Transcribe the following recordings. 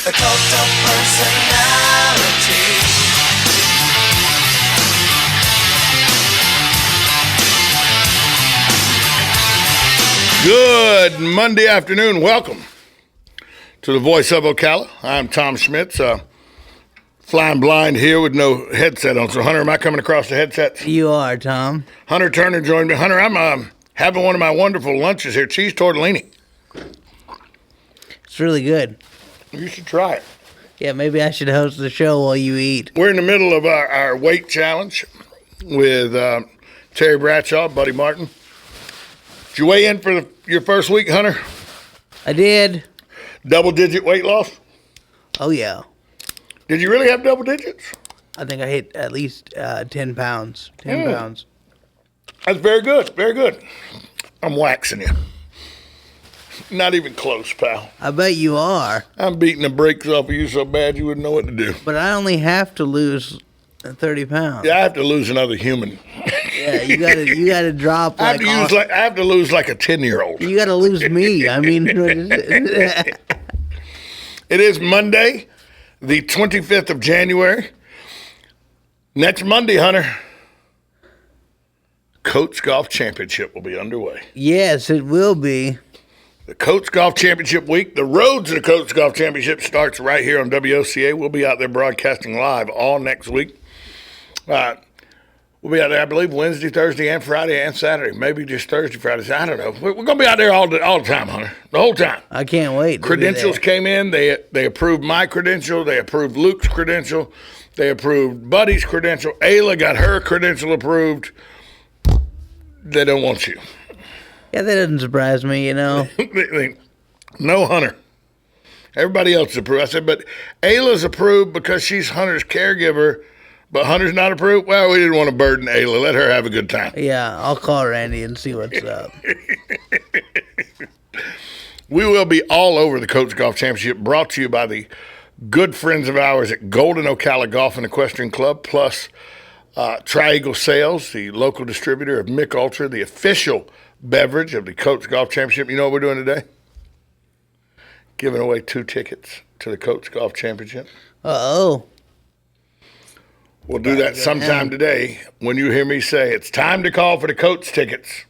The cult of personality. Good Monday afternoon. Welcome to the Voice of Ocala. I'm Tom Schmitz, flying blind here with no headset on. So, Hunter, am I coming across the headsets? You are, Tom. Hunter Turner joined me. Hunter, I'm having one of my wonderful lunches here, cheese tortellini. It's really good. You should try it. Yeah, maybe I should host the show while you eat. We're in the middle of our weight challenge with Terry Bradshaw, Buddy Martin. Did you weigh in for your first week, Hunter? I did. Double-digit weight loss? Oh, yeah. Did you really have double digits? I think I hit at least 10 pounds. 10 pounds. That's very good. Very good. I'm waxing you. Not even close, pal. I bet you are. I'm beating the brakes off of you so bad you wouldn't know what to do. But I only have to lose 30 pounds. Yeah, I have to lose another human. Yeah, you gotta drop I like have to lose like a 10-year-old. You gotta lose me. I mean, It is Monday, the 25th of January. Next Monday, Hunter, Coates Golf Championship will be underway. yes, it will be. The Coates Golf Championship week, the road to the Coates Golf Championship starts right here on WOCA. We'll be out there broadcasting live all next week. We'll be out there, I believe, Wednesday, Thursday, and Friday, and Saturday. Maybe just Thursday, Friday. I don't know. We're going to be out there all the time, Hunter. The whole time. I can't wait. Credentials came in. They approved my credential. They approved Luke's credential. They approved Buddy's credential. Ayla got her credential approved. They don't want you. Yeah, that doesn't surprise me, you know. No, Hunter. Everybody else is approved. I said, but Ayla's approved because she's Hunter's caregiver. But Hunter's not approved? Well, we didn't want to burden Ayla. Let her have a good time. Yeah, I'll call Randy and see what's up. We will be all over the Coates Golf Championship, brought to you by the good friends of ours at Golden Ocala Golf and Equestrian Club, plus Tri-Eagle Sales, the local distributor of Mick Ultra, the official beverage of the Coates Golf Championship. You know what we're doing today? Giving away 2 tickets to the Coates Golf Championship. Uh-oh. We'll do that sometime today when you hear me say it's time to call for the Coates tickets.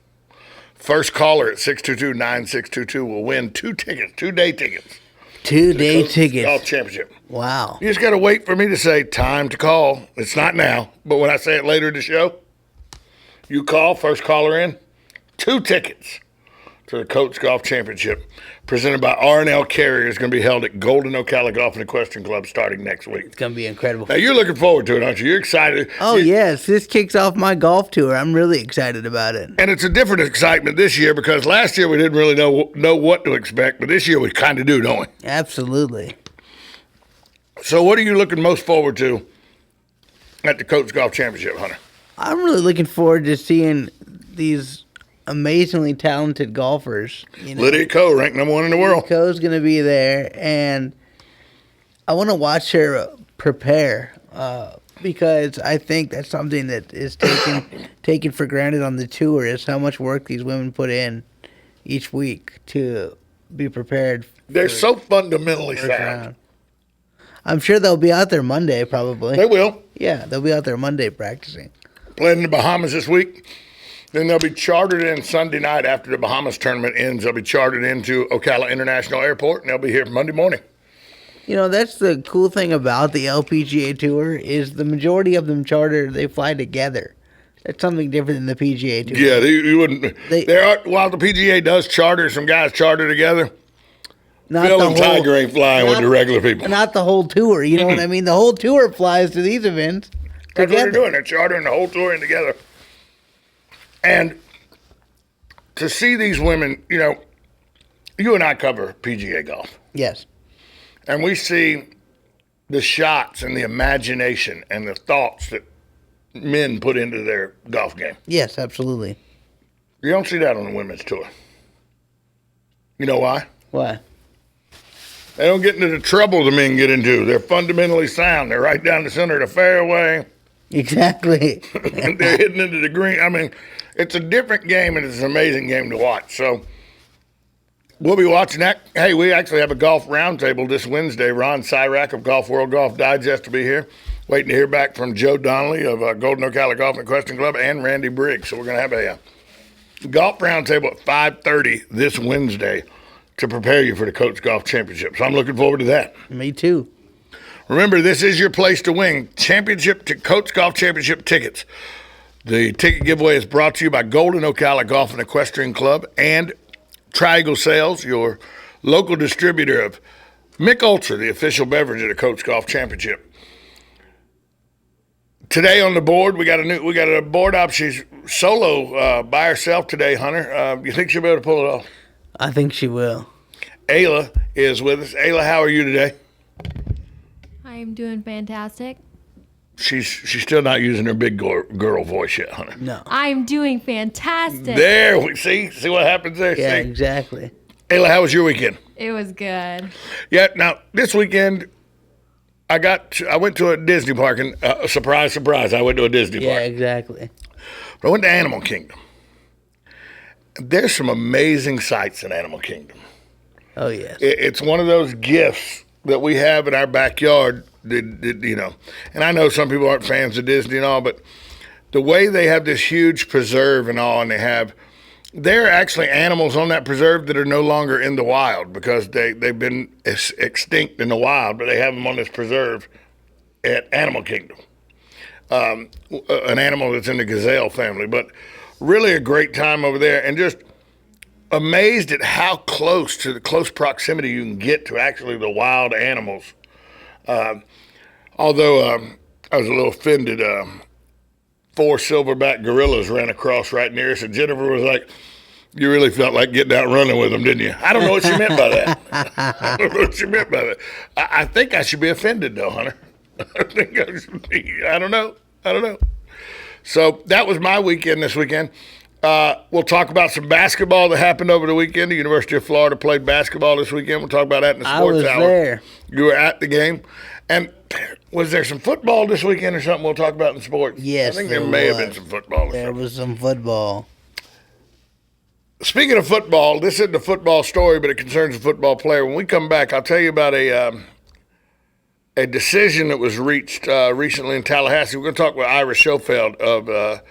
First caller at 622-9622 will win 2 tickets, 2-day tickets. 2-day tickets. Golf Championship. Wow. You just got to wait for me to say time to call. It's not now, but when I say it later in the show, you call, first caller in, 2 tickets to the Coates Golf Championship, presented by R&L Carrier, is going to be held at Golden Ocala Golf and Equestrian Club starting next week. It's going to be incredible. Now, you're looking forward to it, aren't you? You're excited. Oh, yes. This kicks off my golf tour. I'm really excited about it. And it's a different excitement this year because last year we didn't really know what to expect, but this year we kind of do, don't we? Absolutely. So what are you looking most forward to at the Coates Golf Championship, Hunter? I'm really looking forward to seeing these amazingly talented golfers. You know, Lydia Ko, ranked number 1 in the world. Ko's going to be there, and I want to watch her prepare because I think that's something that is taken for granted on the tour is how much work these women put in each week to be prepared. They're so fundamentally sound. I'm sure they'll be out there Monday, probably. They will. Yeah, they'll be out there Monday practicing. Playing in the Bahamas this week. Then they'll be chartered in Sunday night after the Bahamas tournament ends. They'll be chartered into Ocala International Airport, and they'll be here Monday morning. You know, that's the cool thing about the LPGA Tour is the majority of them they fly together. That's something different than the PGA Tour. Yeah, you wouldn't. While the PGA does charter, some guys charter together, Phil and Tiger ain't flying with the regular people. Not the whole tour, you know what I mean? The whole tour flies to these events together. That's what they're doing. They're chartering the whole tour in together. And to see these women, you know, you and I cover PGA golf. Yes. And we see the shots and the imagination and the thoughts that men put into their golf game. Yes, absolutely. You don't see that on the women's tour. You know why? Why? They don't get into the trouble the men get into. They're fundamentally sound. They're right down the center of the fairway. Exactly. They're hitting into the green. I mean, it's a different game, and it's an amazing game to watch. So We'll be watching that. Hey, we actually have a golf roundtable this Wednesday. Ron Cyrack of Golf World Golf Digest will be here. Waiting to hear back from Joe Donnelly of Golden Ocala Golf and Equestrian Club and Randy Briggs. So we're going to have a golf roundtable at 5:30 this Wednesday to prepare you for the Coach Golf Championship. So I'm looking forward to that. Me too. Remember, this is your place to win Coach Golf Championship tickets. The ticket giveaway is brought to you by Golden Ocala Golf and Equestrian Club and Triangle Sales, your local distributor of Mick Ultra, the official beverage of the Coach Golf Championship. Today on the board, we got a board op. She's solo by herself today, Hunter. You think she'll be able to pull it off? I think she will. Ayla is with us. Ayla, how are you today? I'm doing fantastic. She's still not using her big girl voice yet, Hunter. No. I'm doing fantastic. There, we see what happens there. Yeah, see? exactly. Ayla, how was your weekend? It was good. Yeah. Now this weekend, I went to a Disney park, and surprise, surprise, I went to a Disney park. Yeah, exactly. But I went to Animal Kingdom. There's some amazing sights in Animal Kingdom. Oh, yes. It's one of those gifts that we have in our backyard. And I know some people aren't fans of Disney and all, but the way they have this huge preserve and all, and there are actually animals on that preserve that are no longer in the wild because they've been extinct in the wild, but they have them on this preserve at Animal Kingdom. An animal that's in the gazelle family, but really a great time over there, and just amazed at how close proximity you can get to actually the wild animals. Although I was a little offended, 4 silverback gorillas ran across right near us, and Jennifer was like, "You really felt like getting out running with them, didn't you?" I don't know what she meant by that. I don't know what she meant by that. I think I should be offended, though, Hunter. I think I should be. I don't know. So that was my weekend this weekend. We'll talk about some basketball that happened over the weekend. The University of Florida played basketball this weekend. We'll talk about that in the sports hour. I was there. You were at the game. And was there some football this weekend or something we'll talk about in sports? Yes, I think there may have been some football. There was some football. Speaking of football, this isn't a football story, but it concerns a football player. When we come back, I'll tell you about a decision that was reached recently in Tallahassee. We're going to talk with Ira Schofeld of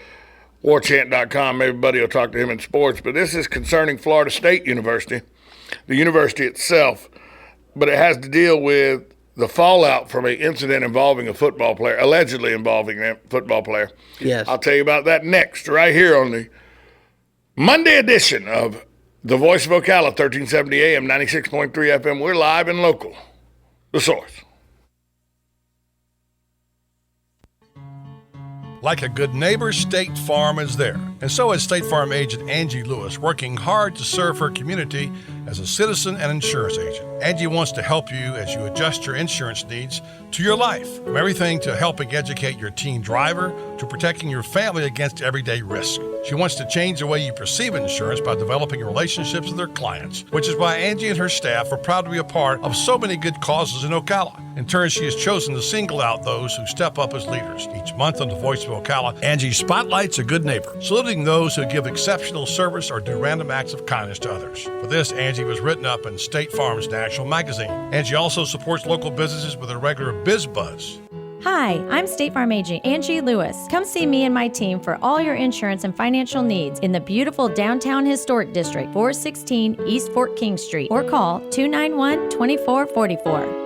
warchant.com. Everybody will talk to him in sports. But this is concerning Florida State University, the university itself. But it has to deal with the fallout from an incident involving a football player, allegedly involving a football player. Yes. I'll tell you about that next, right here on the Monday edition of The Voice of Ocala, 1370 AM, 96.3 FM. We're live and local. The Source. Like a good neighbor, State Farm is there. And so is State Farm agent Angie Lewis, working hard to serve her community as a citizen and insurance agent. Angie wants to help you as you adjust your insurance needs to your life, from everything to helping educate your teen driver to protecting your family against everyday risk. She wants to change the way you perceive insurance by developing relationships with her clients, which is why Angie and her staff are proud to be a part of so many good causes in Ocala. In turn, she has chosen to single out those who step up as leaders. Each month on The Voice of Ocala, Angie spotlights a good neighbor, saluting those who give exceptional service or do random acts of kindness to others. For this, Angie was written up in State Farm's National Magazine. Angie also supports local businesses with a regular Biz Buzz. Hi, I'm State Farm agent Angie Lewis. Come see me and my team for all your insurance and financial needs in the beautiful downtown historic district, 416 East Fort King Street, or call 291-2444.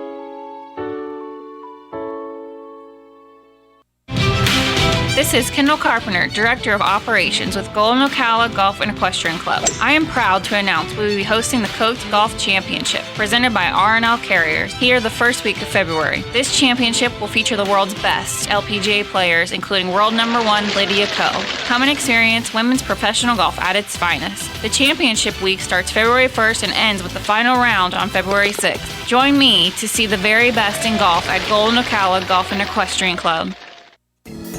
This is Kendall Carpenter, Director of Operations with Golden Ocala Golf and Equestrian Club. I am proud to announce we will be hosting the Coach Golf Championship, presented by R&L Carriers, here the first week of February. This championship will feature the world's best LPGA players, including world number 1 Lydia Ko. Come and experience women's professional golf at its finest. The championship week starts February 1st and ends with the final round on February 6th. Join me to see the very best in golf at Golden Ocala Golf and Equestrian Club.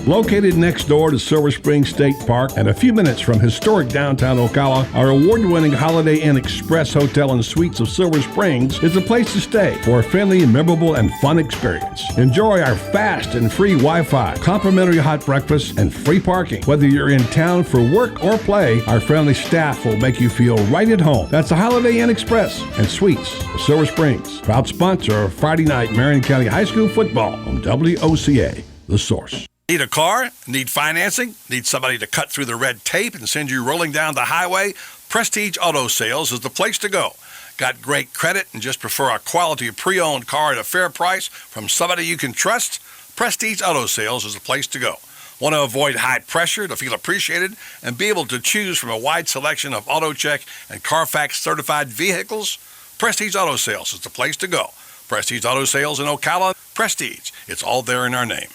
Located next door to Silver Spring State Park and a few minutes from historic downtown Ocala, our award-winning Holiday Inn Express Hotel and Suites of Silver Springs is a place to stay for a friendly, memorable, and fun experience. Enjoy our fast and free Wi-Fi, complimentary hot breakfast, and free parking. Whether you're in town for work or play, our friendly staff will make you feel right at home. That's the Holiday Inn Express and Suites of Silver Springs, proud sponsor of Friday night Marion County High School football on WOCA, The Source. Need a car? Need financing? Need somebody to cut through the red tape and send you rolling down the highway? Prestige Auto Sales is the place to go. Got great credit and just prefer a quality pre-owned car at a fair price from somebody you can trust? Prestige Auto Sales is the place to go. Want to avoid high pressure to feel appreciated and be able to choose from a wide selection of AutoCheck and Carfax certified vehicles? Prestige Auto Sales is the place to go. Prestige Auto Sales in Ocala. Prestige. It's all there in our name.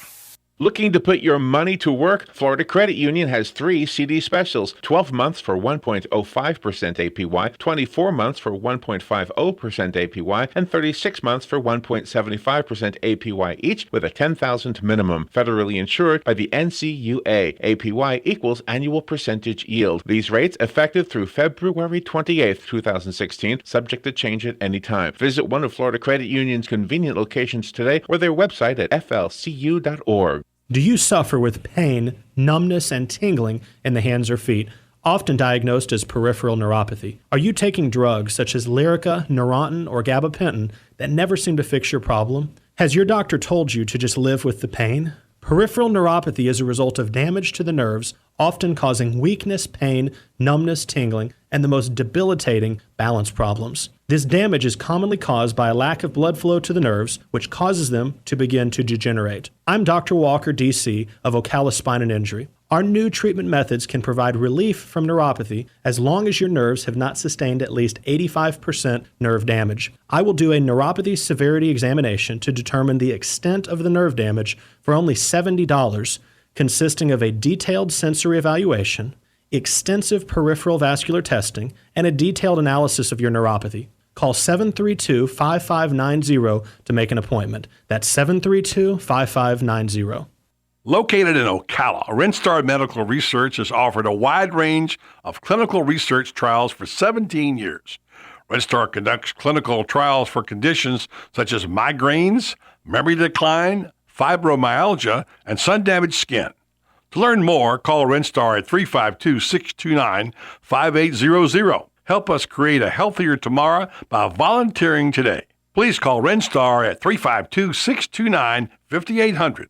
Looking to put your money to work? Florida Credit Union has 3 CD specials: 12 months for 1.05% APY, 24 months for 1.50% APY, and 36 months for 1.75% APY each with a $10,000 minimum. Federally insured by the NCUA. APY equals annual percentage yield. These rates effective through February 28, 2016, subject to change at any time. Visit one of Florida Credit Union's convenient locations today or their website at flcu.org. Do you suffer with pain, numbness, and tingling in the hands or feet, often diagnosed as peripheral neuropathy? Are you taking drugs such as Lyrica, Neurontin, or gabapentin that never seem to fix your problem? Has your doctor told you to just live with the pain? Peripheral neuropathy is a result of damage to the nerves, often causing weakness, pain, numbness, tingling, and the most debilitating balance problems. This damage is commonly caused by a lack of blood flow to the nerves, which causes them to begin to degenerate. I'm Dr. Walker, DC, of Ocala Spine and Injury. Our new treatment methods can provide relief from neuropathy as long as your nerves have not sustained at least 85% nerve damage. I will do a neuropathy severity examination to determine the extent of the nerve damage for only $70, consisting of a detailed sensory evaluation, extensive peripheral vascular testing, and a detailed analysis of your neuropathy. Call 732-5590 to make an appointment. That's 732-5590. Located in Ocala, Rinstar Medical Research has offered a wide range of clinical research trials for 17 years. Rinstar conducts clinical trials for conditions such as migraines, memory decline, fibromyalgia, and sun-damaged skin. To learn more, call Rinstar at 352-629-5800. Help us create a healthier tomorrow by volunteering today. Please call Rinstar at 352-629-5800.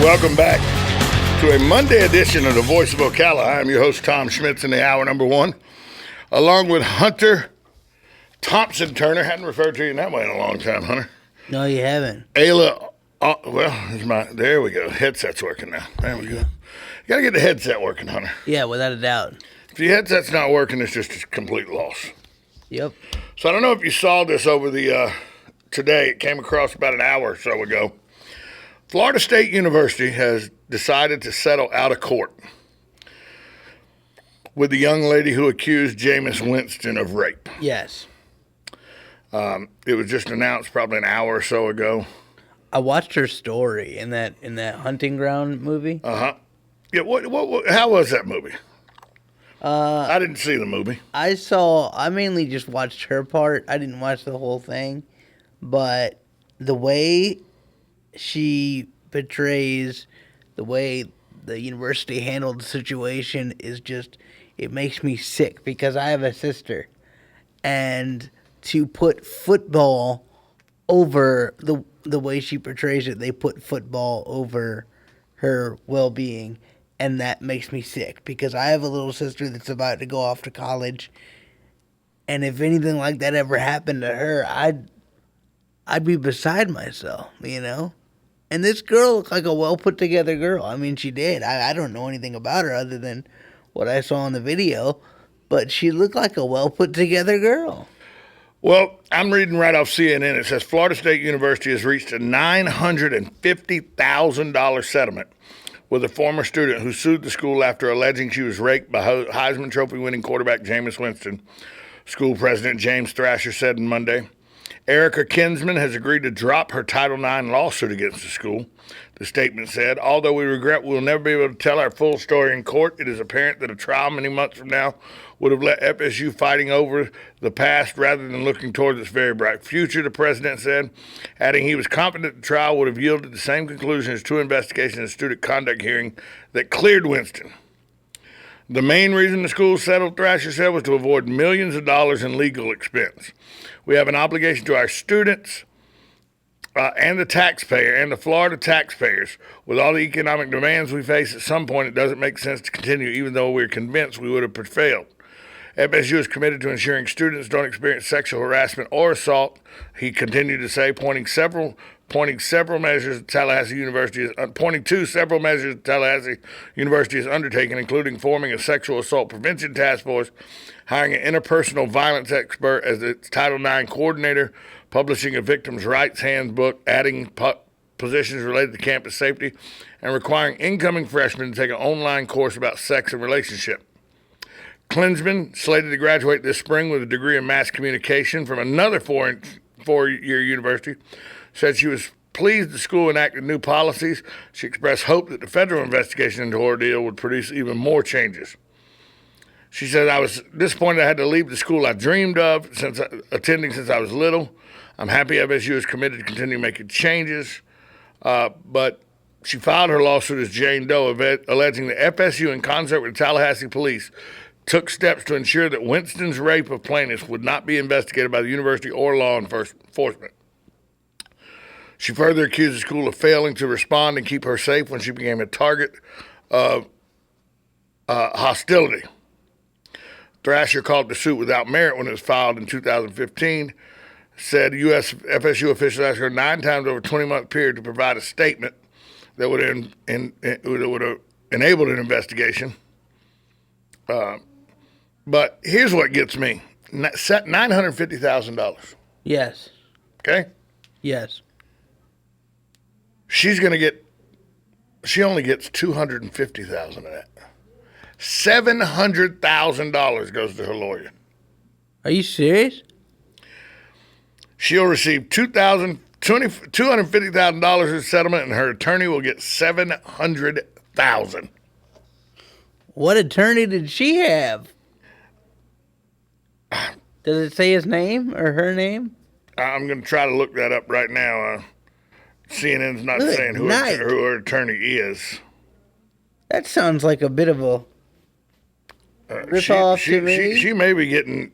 Welcome back to a Monday edition of the Voice of Ocala. I am your host, Tom Schmitz, in the hour number one, along with Hunter Thompson Turner. Hadn't referred to you in that way in a long time, Hunter. No, you haven't. Ayla, there we go. Headset's working now. There we go. You got to get the headset working, Hunter. Yeah, without a doubt. If your headset's not working, it's just a complete loss. Yep. So I don't know if you saw this over the today. It came across about an hour or so ago. Florida State University has decided to settle out of court with the young lady who accused Jameis Winston of rape. Yes. It was just announced probably an hour or so ago. I watched her story in that Hunting Ground movie. Yeah. What? How was that movie? I didn't see the movie. I mainly just watched her part. I didn't watch the whole thing, but the way she portrays the way the university handled the situation is just, it makes me sick because I have a sister, and to put football over the way she portrays it, they put football over her well-being, and that makes me sick because I have a little sister that's about to go off to college, and if anything like that ever happened to her, I'd be beside myself, And this girl looked like a well put together girl. I mean, she did. I don't know anything about her other than what I saw in the video, but she looked like a well put together girl. Well, I'm reading right off CNN. It says Florida State University has reached a $950,000 settlement with a former student who sued the school after alleging she was raped by Heisman Trophy winning quarterback Jameis Winston. School president James Thrasher said on Monday. Erica Kinsman has agreed to drop her Title IX lawsuit against the school. The statement said, although we regret we'll never be able to tell our full story in court, it is apparent that a trial many months from now would have let FSU fighting over the past rather than looking towards its very bright future, the president said, adding he was confident the trial would have yielded the same conclusion as two investigations and student conduct hearing that cleared Winston. The main reason the school settled, Thrasher said, was to avoid millions of dollars in legal expense. We have an obligation to our students and the taxpayer and the Florida taxpayers. With all the economic demands we face, at some point it doesn't make sense to continue, even though we're convinced we would have prevailed. FSU is committed to ensuring students don't experience sexual harassment or assault, he continued to say, pointing to several measures Tallahassee University is undertaking, including forming a sexual assault prevention task force, hiring an interpersonal violence expert as its Title IX coordinator, publishing a victims' rights handbook, adding positions related to campus safety, and requiring incoming freshmen to take an online course about sex and relationship. Klinsman, slated to graduate this spring with a degree in mass communication from another four-year university, said she was pleased the school enacted new policies. She expressed hope that the federal investigation into her ordeal would produce even more changes. She said, I was disappointed I had to leave the school I dreamed of attending since I was little. I'm happy FSU is committed to continue making changes. But she filed her lawsuit as Jane Doe, alleging that FSU, in concert with Tallahassee police, took steps to ensure that Winston's rape of plaintiffs would not be investigated by the university or law enforcement. She further accused the school of failing to respond and keep her safe when she became a target of hostility. Thrasher called the suit without merit when it was filed in 2015, said U.S. FSU officials asked her 9 times over a 20-month period to provide a statement that would have enabled an investigation. But here's what gets me. Set $950,000. Yes. Okay? Yes. She only gets $250,000 of that. $700,000 goes to her lawyer. Are you serious? She'll receive $250,000 in settlement, and her attorney will get $700,000. What attorney did she have? Does it say his name or her name? I'm going to try to look that up right now. CNN's not Good saying who her attorney is. That sounds like a bit of a rip-off to me. She may be getting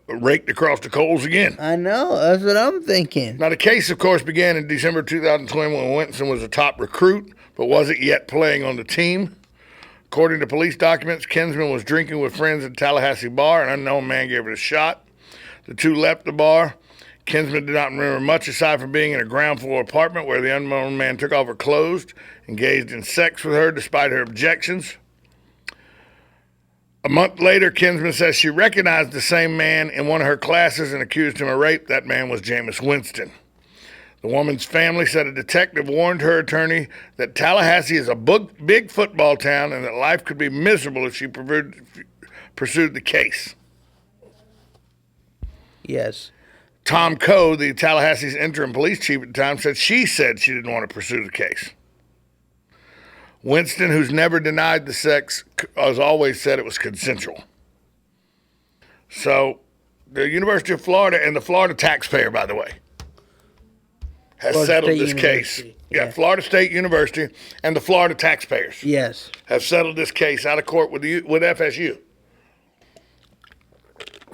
raked across the coals again. I know. That's what I'm thinking. Now, the case, of course, began in December 2020 when Winston was a top recruit, but wasn't yet playing on the team. According to police documents, Kinsman was drinking with friends at a Tallahassee bar. An unknown man gave it a shot. The two left the bar. Kinsman did not remember much aside from being in a ground floor apartment where the unknown man took off her clothes, engaged in sex with her despite her objections. A month later, Kinsman says she recognized the same man in one of her classes and accused him of rape. That man was Jameis Winston. The woman's family said a detective warned her attorney that Tallahassee is a big football town and that life could be miserable if she pursued the case. Yes. Tom Coe, the Tallahassee's interim police chief at the time, said she didn't want to pursue the case. Winston, who's never denied the sex, has always said it was consensual. So the University of Florida and the Florida taxpayer, by the way, has settled this case. Yeah, Florida State University and the Florida taxpayers. Yes. Have settled this case out of court with FSU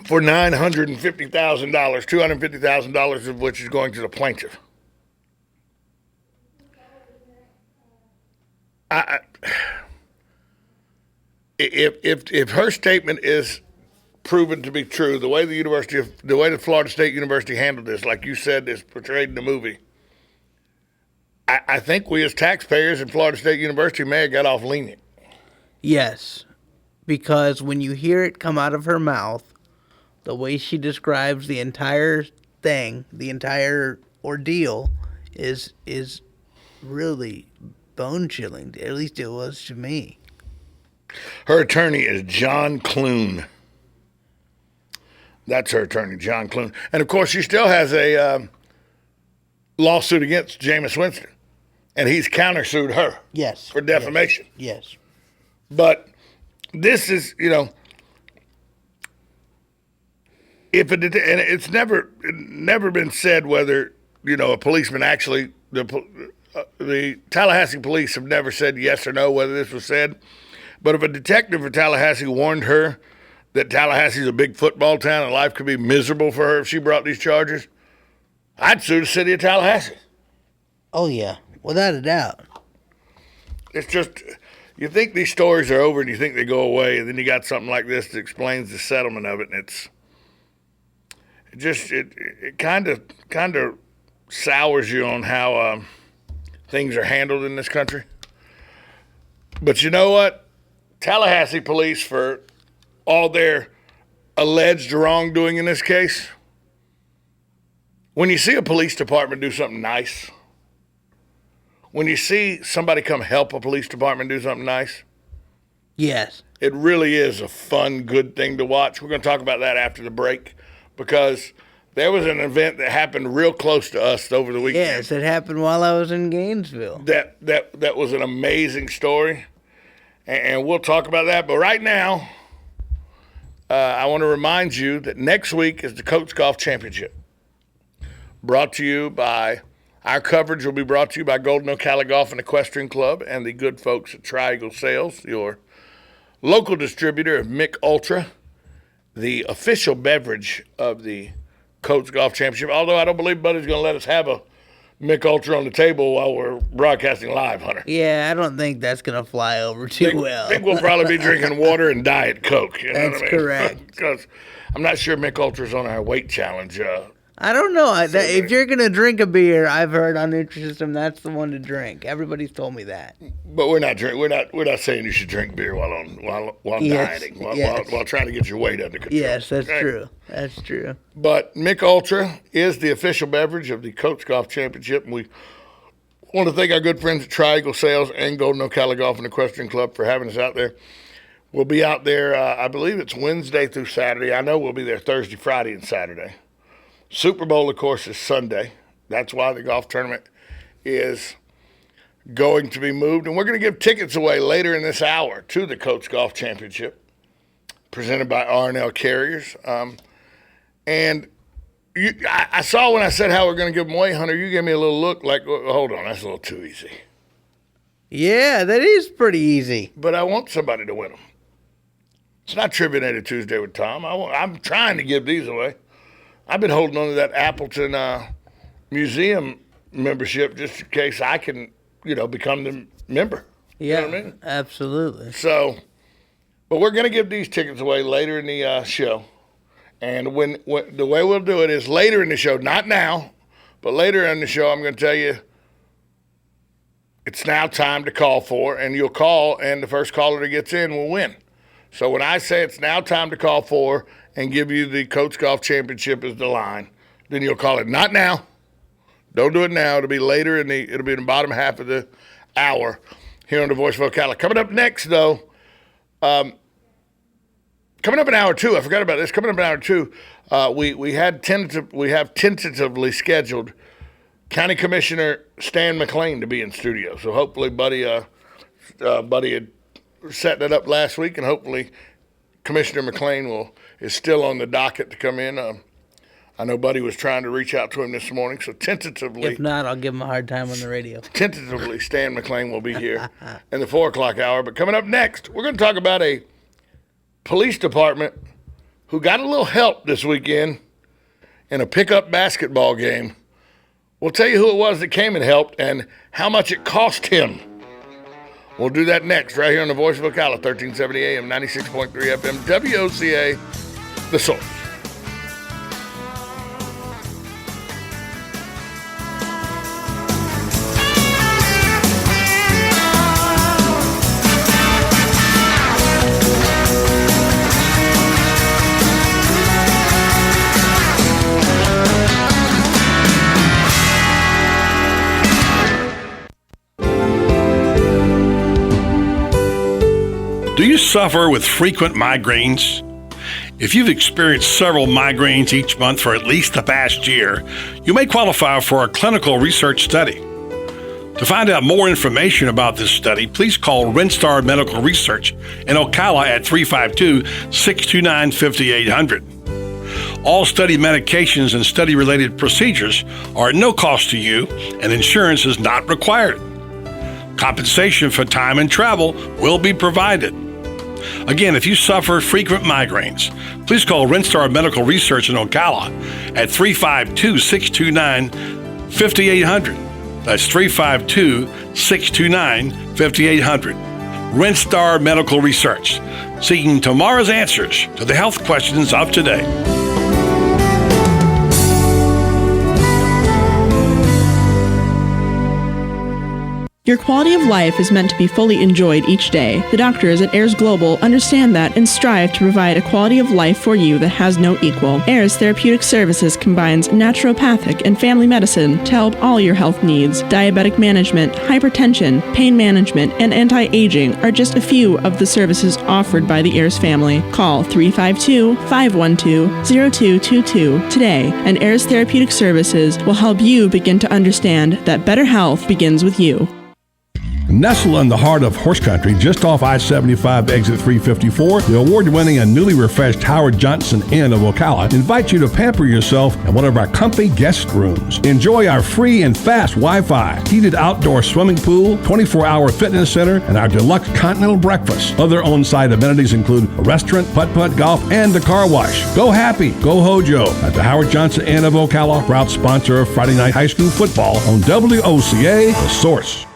for $950,000, $250,000 of which is going to the plaintiff. If her statement is proven to be true. The way the Florida State University handled this, like you said, is portrayed in the movie. I think we as taxpayers in Florida State University may have got off lenient. Yes, because when you hear it come out of her mouth, the way she describes the entire thing, the entire ordeal, is really bone-chilling. At least it was to me. Her attorney is John Clune. That's her attorney, John Clune. And, of course, she still has a lawsuit against Jameis Winston. And he's countersued her. Yes. For defamation. Yes. But this is, it's never been said whether, a policeman actually, the Tallahassee police have never said yes or no whether this was said. But if a detective for Tallahassee warned her that Tallahassee's a big football town and life could be miserable for her if she brought these charges, I'd sue the city of Tallahassee. Oh, yeah. Without a doubt. It's just, you think these stories are over and you think they go away, and then you got something like this that explains the settlement of it, and it kind of sours you on how things are handled in this country. But you know what? Tallahassee police, for all their alleged wrongdoing in this case, when you see a police department do something nice, when you see somebody come help a police department do something nice, yes, it really is a fun, good thing to watch. We're going to talk about that after the break, because there was an event that happened real close to us over the weekend. Yes, it happened while I was in Gainesville. That was an amazing story, and we'll talk about that. But right now, I want to remind you that next week is the Coach Golf Championship, brought to you by... Our coverage will be brought to you by Golden Ocala Golf and Equestrian Club and the good folks at Tri-Eagle Sales, your local distributor of Mick Ultra, the official beverage of the Coach Golf Championship. Although I don't believe Buddy's going to let us have a Mick Ultra on the table while we're broadcasting live, Hunter. Yeah, I don't think that's going to fly over too well. I think we'll probably be drinking water and Diet Coke. That's correct. Because I'm not sure Mick Ultra's on our weight challenge. I don't know. If you're going to drink a beer, I've heard on Nutrisystem that's the one to drink. Everybody's told me that. But we're not saying you should drink beer while dieting, while trying to get your weight under control. Yes, that's true. That's true. But Mick Ultra is the official beverage of the Coach Golf Championship, and we want to thank our good friends at Tri-Eagle Sales and Golden Ocala Golf and Equestrian Club for having us out there. We'll be out there, I believe it's Wednesday through Saturday. I know we'll be there Thursday, Friday, and Saturday. Super Bowl, of course, is Sunday. That's why the golf tournament is going to be moved. And we're going to give tickets away later in this hour to the Coach Golf Championship, presented by R&L Carriers. And I saw when I said how we're going to give them away, Hunter, you gave me a little look like, hold on, that's a little too easy. Yeah, that is pretty easy. But I want somebody to win them. It's not Trivia Native Tuesday with Tom. I'm trying to give these away. I've been holding on to that Appleton museum membership just in case I can, become the member. Yeah, you know what I mean? Absolutely. So, but we're going to give these tickets away later in the show. And when the way we'll do it is later in the show, not now, but later in the show, I'm going to tell you it's now time to call for, and you'll call, and the first caller that gets in will win. So when I say it's now time to call for and give you the Coach Golf Championship as the line, then you'll call it. Not now. Don't do it now. It'll be later it'll be in the bottom half of the hour here on the Voice of Ocala. Coming up next, though, coming up in hour two, I forgot about this. Coming up in hour two, we have tentatively scheduled County Commissioner Stan McLean to be in studio. So hopefully Buddy had set that up last week, and hopefully Commissioner McLean is still on the docket to come in. I know Buddy was trying to reach out to him this morning, so tentatively. If not, I'll give him a hard time on the radio. Tentatively, Stan McLean will be here in the 4 o'clock hour. But coming up next, we're going to talk about a police department who got a little help this weekend in a pickup basketball game. We'll tell you who it was that came and helped and how much it cost him. We'll do that next right here on the Voice of Ocala, 1370 AM, 96.3 FM, WOCA, The Source. Do you suffer with frequent migraines? If you've experienced several migraines each month for at least the past year, you may qualify for a clinical research study. To find out more information about this study, please call Rinstar Medical Research in Ocala at 352-629-5800. All study medications and study-related procedures are at no cost to you, and insurance is not required. Compensation for time and travel will be provided. Again, if you suffer frequent migraines, please call Rinstar Medical Research in Ocala at 352-629-5800. That's 352-629-5800. Rinstar Medical Research, seeking tomorrow's answers to the health questions of today. Your quality of life is meant to be fully enjoyed each day. The doctors at Ayers Global understand that and strive to provide a quality of life for you that has no equal. Ayers Therapeutic Services combines naturopathic and family medicine to help all your health needs. Diabetic management, hypertension, pain management, and anti-aging are just a few of the services offered by the Ayers family. Call 352-512-0222 today, and Ayers Therapeutic Services will help you begin to understand that better health begins with you. Nestled in the heart of horse country, just off I-75 exit 354, the award-winning and newly refreshed Howard Johnson Inn of Ocala invites you to pamper yourself in one of our comfy guest rooms. Enjoy our free and fast Wi-Fi, heated outdoor swimming pool, 24-hour fitness center, and our deluxe continental breakfast. Other on-site amenities include a restaurant, putt-putt golf, and a car wash. Go happy, go Hojo at the Howard Johnson Inn of Ocala, proud sponsor of Friday Night High School football on WOCA, The Source.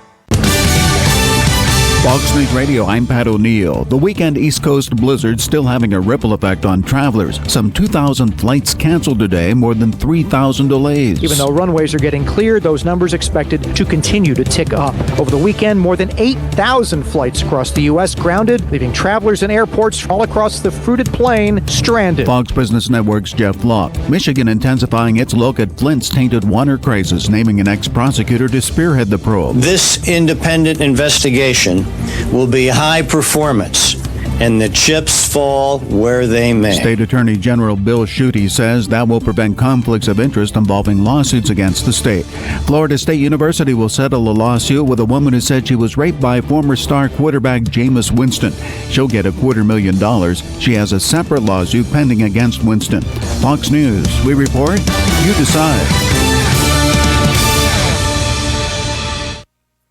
Fox News Radio, I'm Pat O'Neill. The weekend East Coast blizzard still having a ripple effect on travelers. Some 2,000 flights canceled today, more than 3,000 delays. Even though runways are getting cleared, those numbers expected to continue to tick up. Over the weekend, more than 8,000 flights across the U.S. grounded, leaving travelers in airports all across the fruited plain stranded. Fox Business Network's Jeff Locke. Michigan intensifying its look at Flint's tainted water crisis, naming an ex-prosecutor to spearhead the probe. This independent investigation will be high performance, and the chips fall where they may. State Attorney General Bill Schuette says that will prevent conflicts of interest involving lawsuits against the state. Florida State University will settle a lawsuit with a woman who said she was raped by former star quarterback Jameis Winston. She'll get $250,000. She has a separate lawsuit pending against Winston. Fox News, we report, you decide.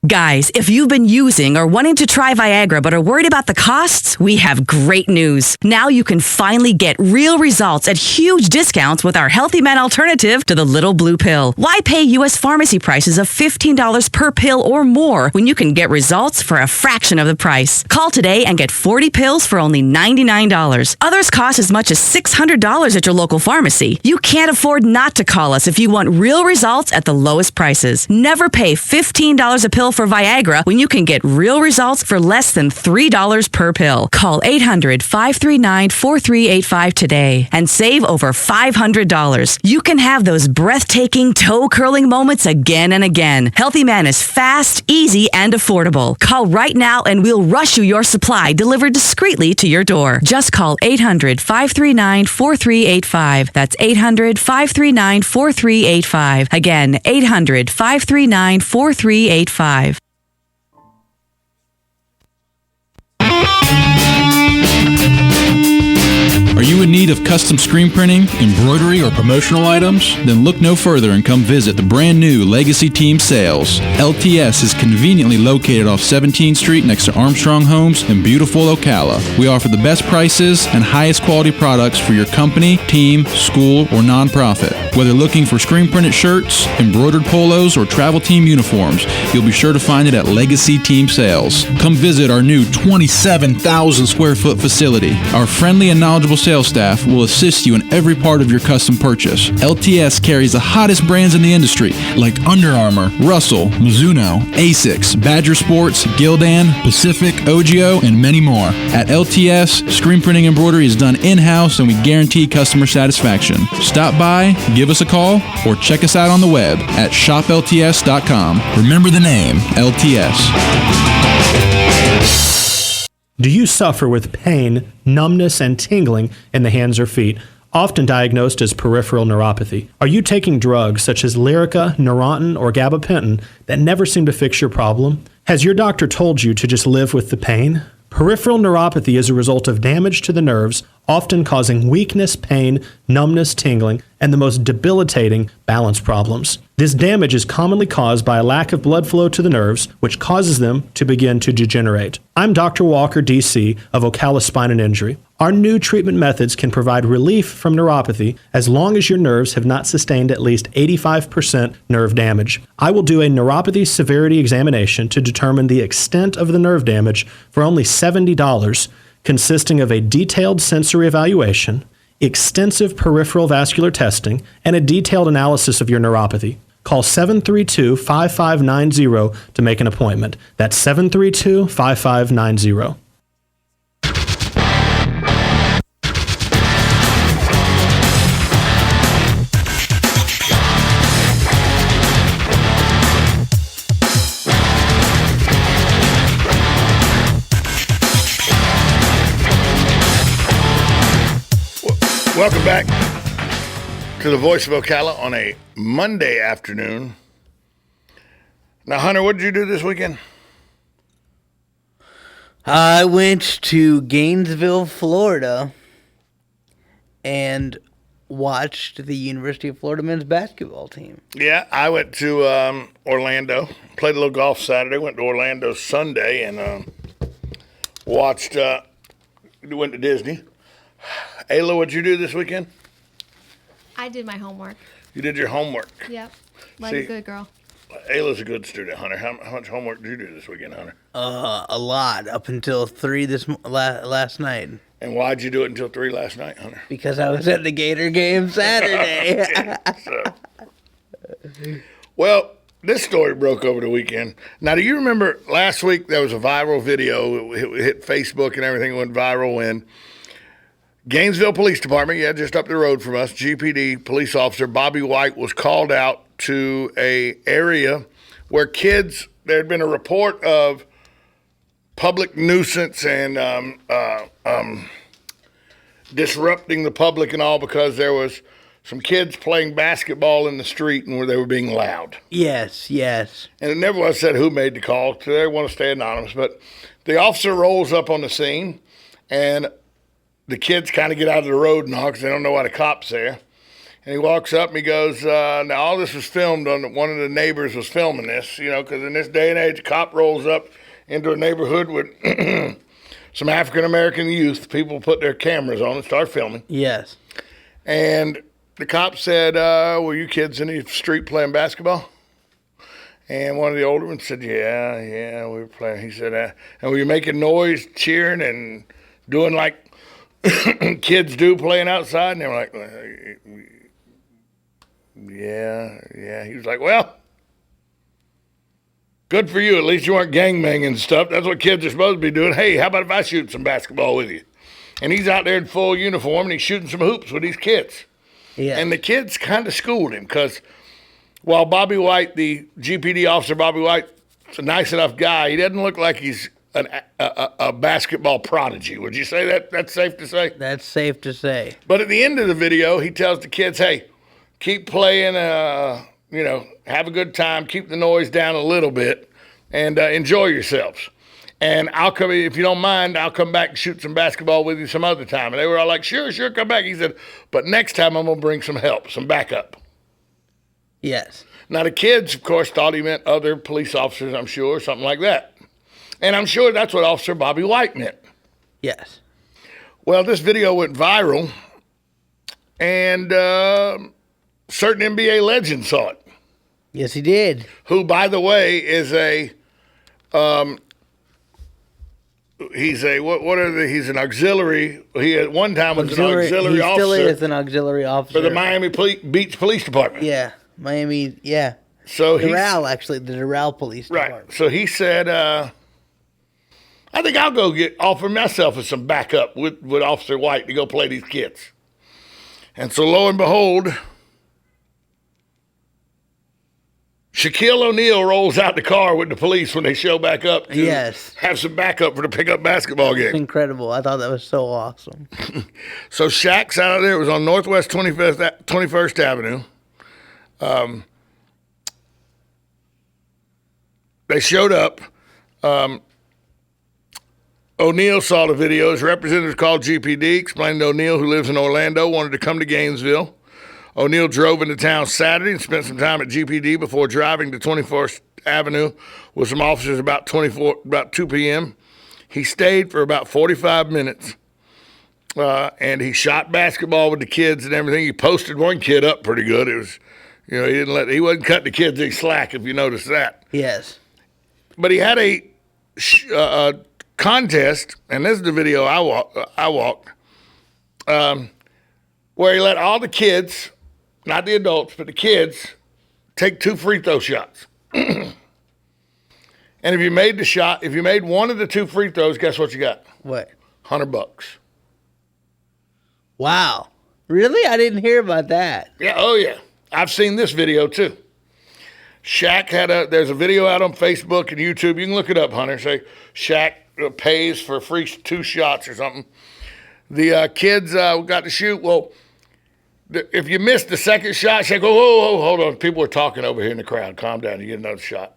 Guys, if you've been using or wanting to try Viagra but are worried about the costs, we have great news. Now you can finally get real results at huge discounts with our Healthy Men alternative to the little blue pill. Why pay U.S. pharmacy prices of $15 per pill or more when you can get results for a fraction of the price? Call today and get 40 pills for only $99. Others cost as much as $600 at your local pharmacy. You can't afford not to call us if you want real results at the lowest prices. Never pay $15 a pill for Viagra when you can get real results for less than $3 per pill. Call 800-539-4385 today and save over $500. You can have those breathtaking, toe-curling moments again and again. Healthy Man is fast, easy, and affordable. Call right now and we'll rush you your supply delivered discreetly to your door. Just call 800-539-4385. That's 800-539-4385. Again, 800-539-4385. Are you in need of custom screen printing, embroidery, or promotional items? Then look no further and come visit the brand new Legacy Team Sales. LTS is conveniently located off 17th Street next to Armstrong Homes in beautiful Ocala. We offer the best prices and highest quality products for your company, team, school, or nonprofit. Whether looking for screen printed shirts, embroidered polos, or travel team uniforms, you'll be sure to find it at Legacy Team Sales. Come visit our new 27,000 square foot facility. Our friendly and knowledgeable sales sales staff will assist you in every part of your custom purchase. LTS carries the hottest brands in the industry like Under Armour, Russell, Mizuno, Asics, Badger Sports, Gildan, Pacific, OGIO, and many more. At LTS, screen printing embroidery is done in-house and we guarantee customer satisfaction. Stop by, give us a call, or check us out on the web at shoplts.com. Remember the name, LTS. Do you suffer with pain, numbness, and tingling in the hands or feet, often diagnosed as peripheral neuropathy? Are you taking drugs such as Lyrica, Neurontin, or gabapentin that never seem to fix your problem? Has your doctor told you to just live with the pain? Peripheral neuropathy is a result of damage to the nerves, often causing weakness, pain, numbness, tingling, and the most debilitating balance problems. This damage is commonly caused by a lack of blood flow to the nerves, which causes them to begin to degenerate. I'm Dr. Walker, DC, of Ocala Spine and Injury. Our new treatment methods can provide relief from neuropathy as long as your nerves have not sustained at least 85% nerve damage. I will do a neuropathy severity examination to determine the extent of the nerve damage for only $70, consisting of a detailed sensory evaluation, extensive peripheral vascular testing, and a detailed analysis of your neuropathy. Call 732-5590 to make an appointment. That's 732-5590. Welcome back to the Voice of Ocala on a Monday afternoon. Now, Hunter, what did you do this weekend? I went to Gainesville, Florida, and watched the University of Florida men's basketball team. Yeah, I went to Orlando, played a little golf Saturday, went to Orlando Sunday, and went to Disney. Ayla, what'd you do this weekend? I did my homework. You did your homework. Yep. Like a good girl. Ayla's a good student, Hunter. How much homework did you do this weekend, Hunter? A lot, up until 3 last night. And why'd you do it until 3 last night, Hunter? Because I was at the Gator game Saturday. Well, this story broke over the weekend. Now, do you remember last week there was a viral video? It hit Facebook and everything went viral when Gainesville Police Department, just up the road from us, GPD police officer Bobby White was called out to a area where kids, there had been a report of public nuisance and disrupting the public and all because there was some kids playing basketball in the street and where they were being loud. Yes. And it never was said who made the call. So they want to stay anonymous. But the officer rolls up on the scene and the kids kind of get out of the road now because they don't know why the cop's there. And he walks up and he goes, now all this was filmed on one of the neighbors was filming this, because in this day and age, a cop rolls up into a neighborhood with some African-American youth. People put their cameras on and start filming. Yes. And the cop said, were you kids in the street playing basketball? And one of the older ones said, yeah, we were playing. He said, and were you making noise, cheering, and doing like kids do playing outside? And they were like, yeah. He was like, well, good for you. At least you weren't gangbanging and stuff. That's what kids are supposed to be doing. Hey, how about if I shoot some basketball with you? And he's out there in full uniform and he's shooting some hoops with these kids. Yeah. And the kids kind of schooled him because while Bobby White, the GPD officer Bobby White, is a nice enough guy, he doesn't look like he's a basketball prodigy. Would you say that? That's safe to say? That's safe to say. But at the end of the video, he tells the kids, hey, keep playing, have a good time, keep the noise down a little bit, and enjoy yourselves. And I'll come, if you don't mind, I'll come back and shoot some basketball with you some other time. And they were all like, sure, come back. He said, but next time I'm going to bring some help, some backup. Yes. Now, the kids, of course, thought he meant other police officers, I'm sure, something like that. And I'm sure that's what Officer Bobby White meant. Yes. Well, this video went viral, and certain NBA legend saw it. Yes, he did. Who, by the way, is a he's he's an auxiliary. He at one time was an auxiliary he officer. Still is an auxiliary officer for the Miami Beach Police Department. Yeah, Miami. Yeah. So the Doral Police Department. Right. So he said, "I think I'll go offer myself as some backup with Officer White to go play these kids." And so lo and behold, Shaquille O'Neal rolls out the car with the police when they show back up to have some backup for the pickup basketball game. It's incredible. I thought that was so awesome. So Shaq's out there. It was on Northwest 21st Avenue. They showed up. O'Neal saw the videos. Representatives called GPD, explained to O'Neal, who lives in Orlando, wanted to come to Gainesville. O'Neal drove into town Saturday and spent some time at GPD before driving to 21st Avenue with some officers about 2 p.m. He stayed for about 45 minutes, and he shot basketball with the kids and everything. He posted one kid up pretty good. It was, he wasn't cutting the kids any slack, if you noticed that. Yes. But he had a contest, and this is the video I walked, where he let all the kids, not the adults, but the kids, take 2 free throw shots. And if you made one of the 2 free throws, guess what you got? What? $100. Wow. Really? I didn't hear about that. Yeah, oh yeah. I've seen this video too. Shaq there's a video out on Facebook and YouTube. You can look it up, Hunter. Say Shaq pays for free 2 shots or something. The kids got to shoot. Well, if you missed the second shot, Shaq go, whoa, hold on. People are talking over here in the crowd. Calm down. You get another shot.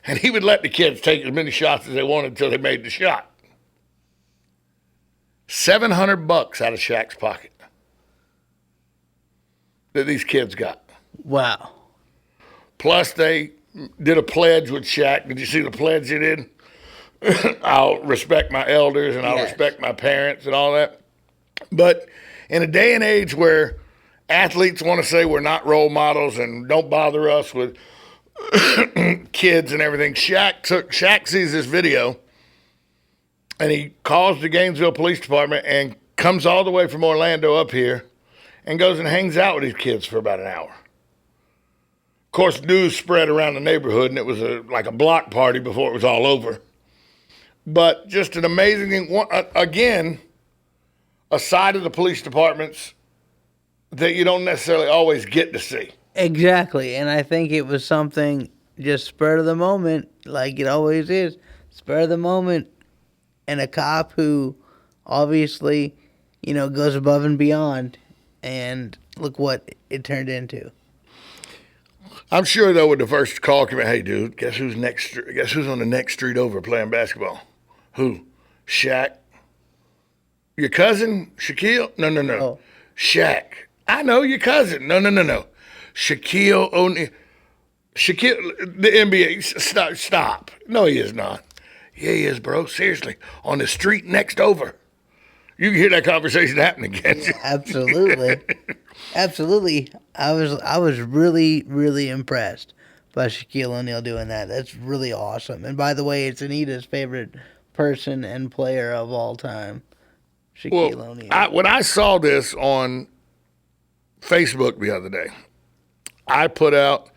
And he would let the kids take as many shots as they wanted until they made the shot. $700 out of Shaq's pocket that these kids got. Wow. Plus, they did a pledge with Shaq. Did you see the pledge he did? I'll respect my elders and I'll respect my parents and all that. But in a day and age where athletes want to say we're not role models and don't bother us with kids and everything, Shaq sees this video and he calls the Gainesville Police Department and comes all the way from Orlando up here and goes and hangs out with these kids for about an hour. Of course, news spread around the neighborhood, and it was like a block party before it was all over. But just an amazing thing. Again, a side of the police departments that you don't necessarily always get to see. Exactly, and I think it was something just spur of the moment, like it always is, spur of the moment, and a cop who obviously, goes above and beyond, and look what it turned into. I'm sure, though, with the first call, hey, dude, guess who's on the next street over playing basketball? Who? Shaq? Your cousin, Shaquille? No. Oh. Shaq. I know your cousin. No. Shaquille O'Neal. Shaquille, the NBA. Stop. No, he is not. Yeah, he is, bro. Seriously. On the street next over. You can hear that conversation happening, can't you? Absolutely. Absolutely. I was really, really impressed by Shaquille O'Neal doing that. That's really awesome. And by the way, it's Anita's favorite person and player of all time, Shaquille O'Neal. When I saw this on Facebook the other day, I put out,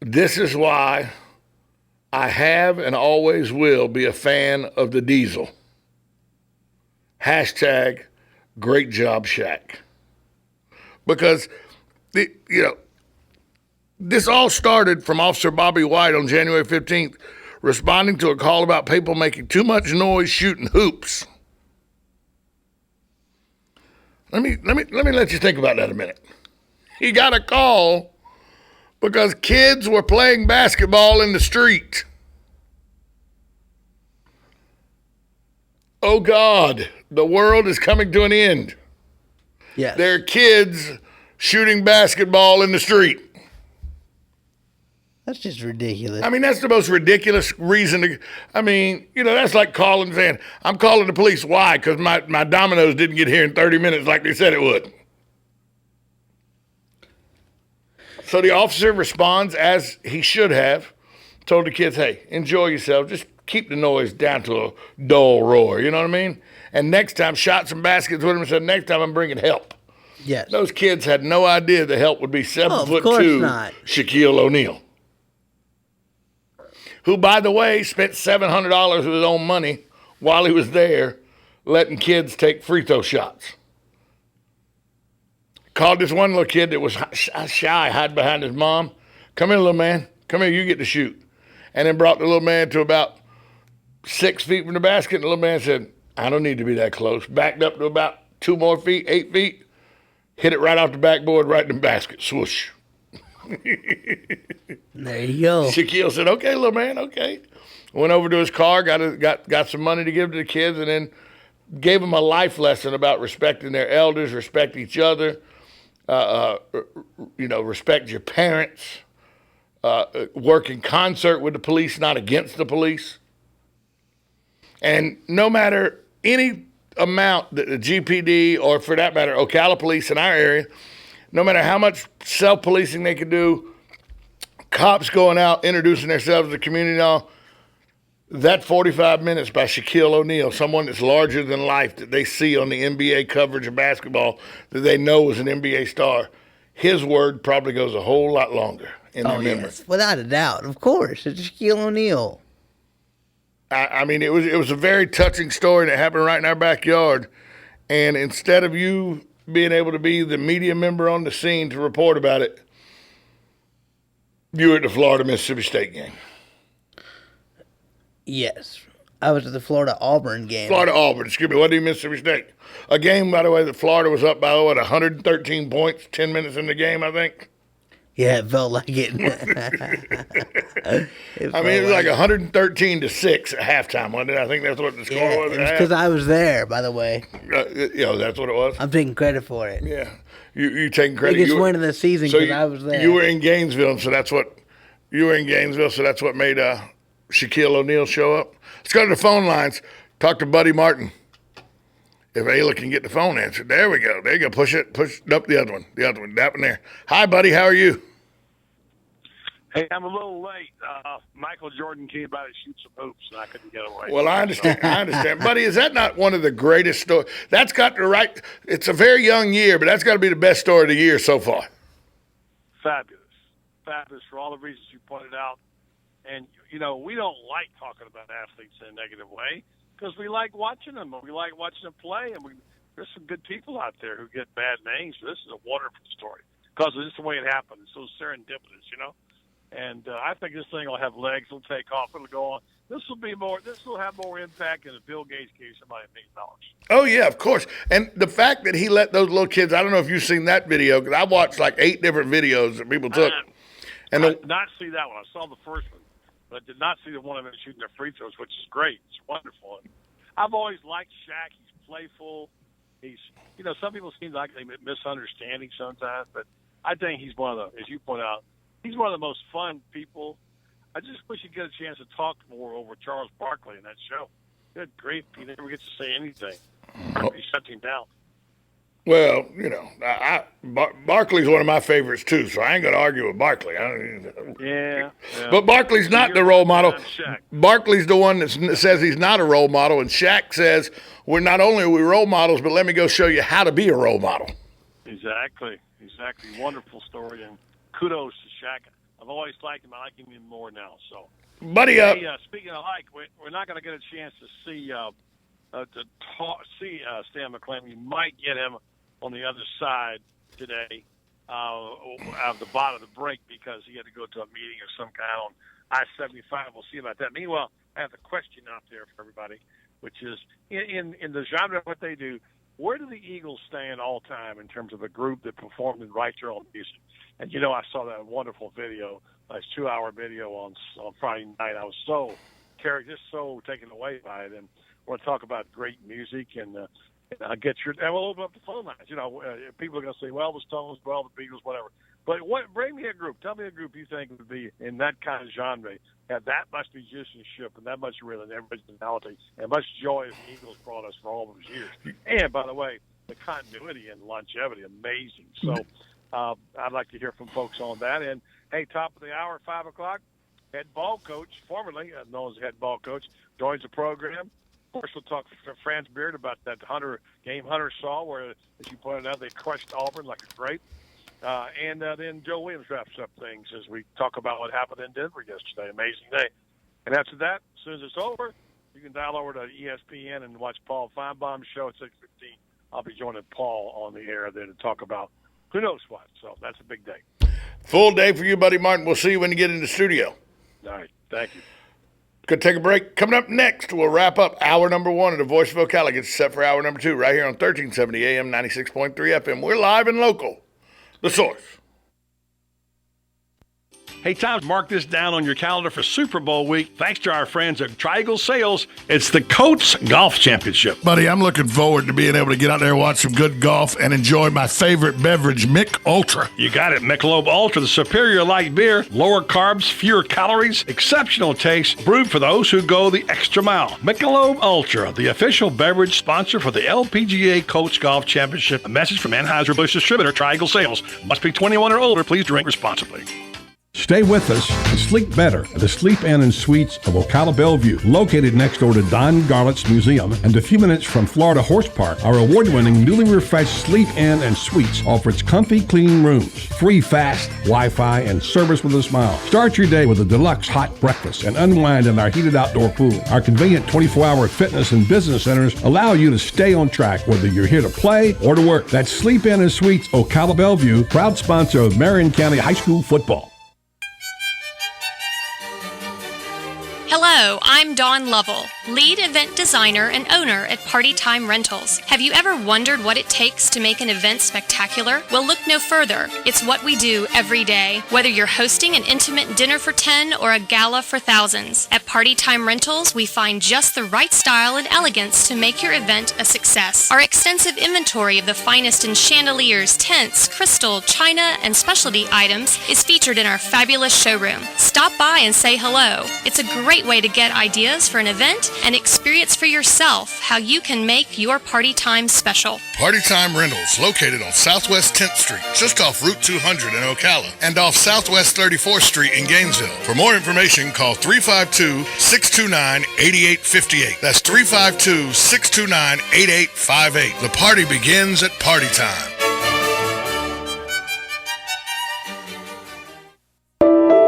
this is why I have and always will be a fan of the Diesel. Hashtag great job, Shaq. Because, this all started from Officer Bobby White on January 15th, responding to a call about people making too much noise shooting hoops. Let me let you think about that a minute. He got a call because kids were playing basketball in the street. Oh God, the world is coming to an end. Yes. There are kids shooting basketball in the street. That's just ridiculous. I mean, that's the most ridiculous reason that's like calling saying, I'm calling the police. Why? Because my Domino's didn't get here in 30 minutes like they said it would. So the officer responds as he should have, told the kids, hey, enjoy yourself. Just keep the noise down to a dull roar. You know what I mean? And next time, shot some baskets with him and said, next time I'm bringing help. Yes. Those kids had no idea the help would be 7'2" Shaquille O'Neal, who, by the way, spent $700 of his own money while he was there letting kids take free throw shots. Called this one little kid that was shy, hiding behind his mom. Come here, little man. Come here, you get to shoot. And then brought the little man to about 6 feet from the basket. And the little man said, I don't need to be that close. Backed up to about 2 more feet, 8 feet. Hit it right off the backboard, right in the basket. Swoosh. There you go. Shaquille said, okay, little man, okay. Went over to his car, got some money to give to the kids, and then gave them a life lesson about respecting their elders, respect each other, respect your parents, work in concert with the police, not against the police. And no matter any amount that the GPD, or for that matter, Ocala police in our area, no matter how much self-policing they can do, cops going out, introducing themselves to the community and all, that 45 minutes by Shaquille O'Neal, someone that's larger than life that they see on the NBA coverage of basketball that they know is an NBA star, his word probably goes a whole lot longer in their memory. Yes, without a doubt. Of course, it's Shaquille O'Neal. I mean, it was a very touching story that happened right in our backyard. And instead of you being able to be the media member on the scene to report about it, you were at the Florida-Mississippi State game. Yes. I was at the Florida-Auburn game. Florida-Auburn, excuse me, wasn't even Mississippi State. A game, by the way, that Florida was up by, 113 points, 10 minutes in the game, I think. Yeah, it felt like it. It was like 113-6 at halftime, wasn't it? I think that's what the score was. It was because I was there, by the way. That's what it was? I'm taking credit for it. Yeah. You taking credit. Biggest win of the season because I was there. You were in Gainesville, so that's what made Shaquille O'Neal show up. Let's go to the phone lines. Talk to Buddy Martin. If Ayla can get the phone answered. There we go. There you go. Push it up the other one. That one there. Hi, Buddy. How are you? Hey, I'm a little late. Michael Jordan came by to shoot some hoops, and I couldn't get away. Well, I understand. Buddy, is that not one of the greatest stories? That's got the right – it's a very young year, but that's got to be the best story of the year so far. Fabulous. Fabulous for all the reasons you pointed out. And, we don't like talking about athletes in a negative way because we like watching them. We like watching them play, and there's some good people out there who get bad names. This is a wonderful story because of just the way it happened. It's so serendipitous, And I think this thing will have legs. It'll take off. It'll go on. This will have more impact than if Bill Gates gave somebody $1 million. Oh, yeah, of course. And the fact that he let those little kids, I don't know if you've seen that video, because I watched like 8 different videos that people took. I did not see that one. I saw the first one, but I did not see the one of them shooting their free throws, which is great. It's wonderful. And I've always liked Shaq. He's playful. He's, some people seem like they misunderstand him sometimes, but I think he's one of the, as you point out, he's one of the most fun people. I just wish he'd get a chance to talk more over Charles Barkley in that show. Good grief, he never gets to say anything. He shut him down. Well, Barkley's one of my favorites too, so I ain't going to argue with Barkley. Yeah. But Barkley's not the role model. Barkley's the one that says he's not a role model, and Shaq says, we're not only are we role models, but let me go show you how to be a role model. Exactly. Wonderful story, and kudos to Shaq. I've always liked him. I like him even more now. So, Buddy, speaking of we're not going to get a chance to see Stan McClain. We might get him on the other side today at the bottom of the break because he had to go to a meeting of some kind on I-75. We'll see about that. Meanwhile, I have a question out there for everybody, which is in the genre of what they do, where do the Eagles stand all time in terms of a group that performed and write their own music? And, I saw that wonderful video, a 2-hour video on Friday night. I was so taken away by it. And we're going to talk about great music and we'll open up the phone lines. People are going to say, well, the Stones, well, the Beatles, whatever. But bring me a group. Tell me a group you think would be in that kind of genre, have that much musicianship and that much rhythm, originality, and much joy as the Eagles brought us for all those years. And, by the way, the continuity and longevity, amazing. So I'd like to hear from folks on that. And, hey, top of the hour, 5 o'clock, head ball coach, formerly known as head ball coach, joins the program. Of course, we'll talk to Franz Beard about that game Hunter saw, where, as you pointed out, they crushed Auburn like a grape. And then Joe Williams wraps up things as we talk about what happened in Denver yesterday. Amazing day. And after that, as soon as it's over, you can dial over to ESPN and watch Paul Feinbaum's show at 6:15. I'll be joining Paul on the air there to talk about who knows what. So that's a big day. Full day for you, Buddy Martin. We'll see you when you get in the studio. All right. Thank you. Gonna take a break. Coming up next, we'll wrap up hour number 1 of the Voice of Ocala. Gets set for hour number 2 right here on 1370 AM, 96.3 FM. We're live and local. The Source. Hey, time to mark this down on your calendar for Super Bowl week. Thanks to our friends at Triangle Sales, it's the Coats Golf Championship. Buddy, I'm looking forward to being able to get out there and watch some good golf and enjoy my favorite beverage, Mick Ultra. You got it, Michelob Ultra, the superior light beer, lower carbs, fewer calories, exceptional taste, brewed for those who go the extra mile. Michelob Ultra, the official beverage sponsor for the LPGA Coats Golf Championship. A message from Anheuser-Busch distributor Triangle Sales. Must be 21 or older. Please drink responsibly. Stay with us and sleep better at the Sleep Inn and Suites of Ocala Bellevue, located next door to Don Garlett's Museum and a few minutes from Florida Horse Park. Our award-winning, newly refreshed Sleep Inn and Suites offers comfy, clean rooms, free fast Wi-Fi, and service with a smile. Start your day with a deluxe hot breakfast and unwind in our heated outdoor pool. Our convenient 24-hour fitness and business centers allow you to stay on track whether you're here to play or to work. That's Sleep Inn and Suites Ocala Bellevue, proud sponsor of Marion County High School football. Hello, I'm Dawn Lovell, lead event designer and owner at Party Time Rentals. Have you ever wondered what it takes to make an event spectacular? Well, look no further. It's what we do every day, whether you're hosting an intimate dinner for 10 or a gala for thousands. At Party Time Rentals, we find just the right style and elegance to make your event a success. Our extensive inventory of the finest in chandeliers, tents, crystal, china, and specialty items is featured in our fabulous showroom. Stop by and say hello. It's a great way to get ideas for an event and experience for yourself how you can make your party time special. Party Time Rentals, located on Southwest 10th Street, just off Route 200 in Ocala, and off Southwest 34th Street in Gainesville. For more information, call 352-629-8858. That's 352-629-8858. The party begins at Party Time.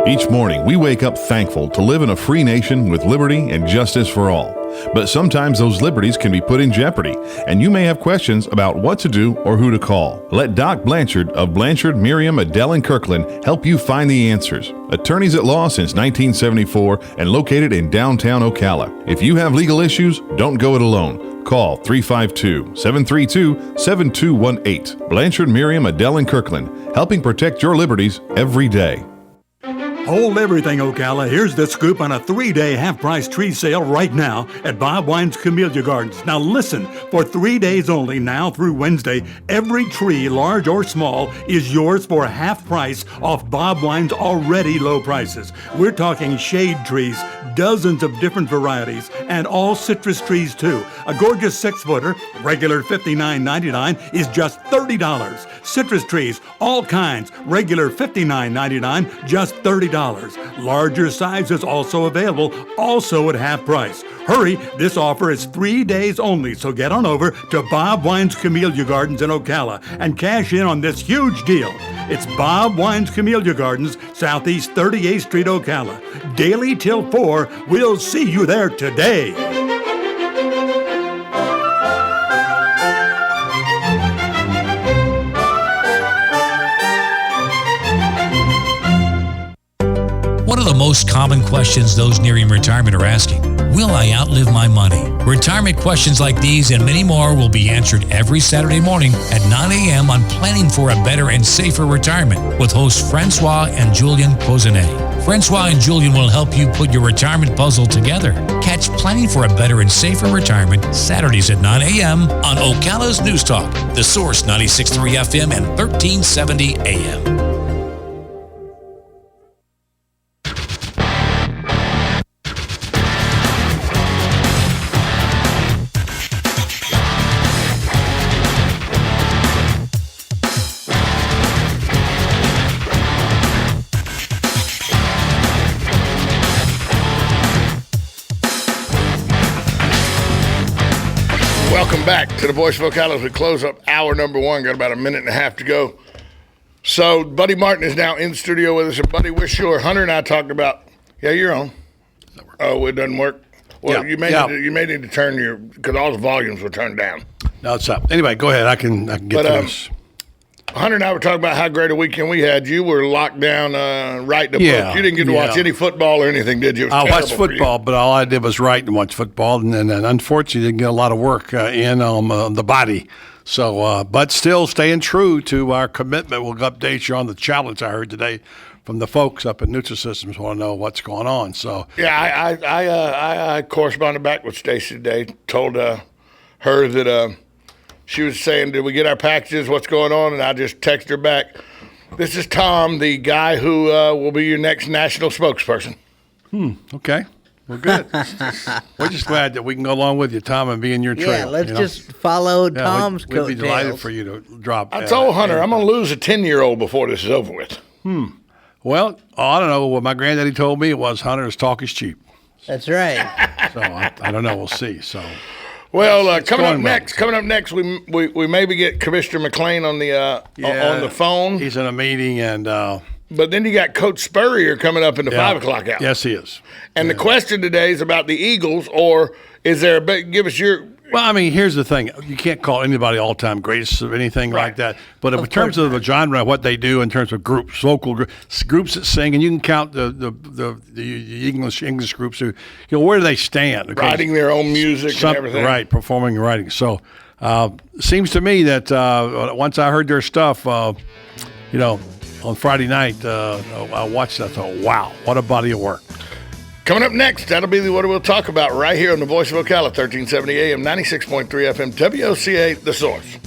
Each morning, we wake up thankful to live in a free nation with liberty and justice for all. But sometimes those liberties can be put in jeopardy, and you may have questions about what to do or who to call. Let Doc Blanchard of Blanchard, Miriam, Adele, and Kirkland help you find the answers. Attorneys at law since 1974 and located in downtown Ocala. If you have legal issues, don't go it alone. Call 352-732-7218. Blanchard, Miriam, Adele, and Kirkland, helping protect your liberties every day. Hold everything, Ocala. Here's the scoop on a 3-day half-price tree sale right now at Bob Wine's Camellia Gardens. Now listen, for 3 days only, now through Wednesday, every tree, large or small, is yours for half price off Bob Wine's already low prices. We're talking shade trees, dozens of different varieties, and all citrus trees too. A gorgeous 6-footer, regular $59.99, is just $30. Citrus trees, all kinds, regular $59.99, just $30. Larger sizes also available, also at half price. Hurry, this offer is 3 days only, so get on over to Bob Wine's Camellia Gardens in Ocala and cash in on this huge deal. It's Bob Wine's Camellia Gardens, Southeast 38th Street, Ocala. Daily till 4. We'll see you there today. One of the most common questions those nearing retirement are asking: will I outlive my money? Retirement questions like these and many more will be answered every Saturday morning at 9 a.m. on Planning for a Better and Safer Retirement with hosts Francois and Julian Pozenet. Francois and Julian will help you put your retirement puzzle together. Catch Planning for a Better and Safer Retirement Saturdays at 9 a.m. on Ocala's News Talk, The Source 96.3 FM and 1370 AM. Welcome back to the Voice of Ocala as we close up hour number one. Got about a minute and a half to go. So, Buddy Martin is now in the studio with us. And, Buddy, we're sure Hunter and I talked about. Yeah, you're on. Oh, it doesn't work. Well, you may need to turn your because all the volumes were turned down. No, it's up. Anyway, go ahead. I can get to this. Hunter and I were talking about how great a weekend we had. You were locked down writing a book. You didn't get to watch any football or anything, did you? I watched football, but all I did was write and watch football, and then unfortunately didn't get a lot of work in on the body. So, but still staying true to our commitment. We'll update you on the challenge I heard today from the folks up at Nutrisystems. Want to know what's going on. So yeah, I corresponded back with Stacy today. Told her that. She was saying, did we get our packages? What's going on? And I just texted her back, this is Tom, the guy who will be your next national spokesperson. Okay. Well, good. We're just glad that we can go along with you, Tom, and be in your trail. Yeah, let's just follow Tom's coattails. We'd be delighted for you to drop. I told Hunter, I'm going to lose a 10-year-old before this is over with. Well, I don't know. What my granddaddy told me was, Hunter's talk is cheap. That's right. So I don't know. We'll see. So. Well, coming up next, we maybe get Commissioner McLean on the phone. He's in a meeting, and but then you got Coach Spurrier coming up in the 5 o'clock hour. Yes, he is. And the question today is about the Eagles, or is there give us your? Well, I mean, here's the thing: you can't call anybody all-time greatest or anything like that. But in terms of the genre, what they do in terms of groups, local groups that sing, and you can count the English groups who, where do they stand? Writing their own music and everything. Right, performing and writing. So, seems to me that once I heard their stuff, on Friday night, I watched that. I thought, wow, what a body of work. Coming up next, that'll be what we'll talk about right here on the Voice of Ocala, 1370 AM, 96.3 FM, WOCA, The Source.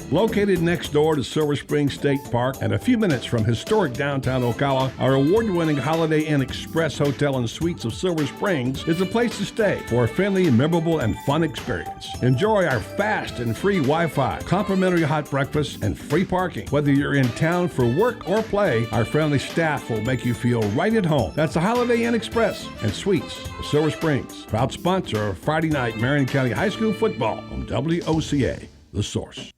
Located next door to Silver Spring State Park and a few minutes from historic downtown Ocala, our award-winning Holiday Inn Express Hotel and Suites of Silver Springs is a place to stay for a friendly, memorable, and fun experience. Enjoy our fast and free Wi-Fi, complimentary hot breakfast, and free parking. Whether you're in town for work or play, our friendly staff will make you feel right at home. That's the Holiday Inn Express and Suites of Silver Springs, proud sponsor of Friday night Marion County High School football on WOCA, The Source.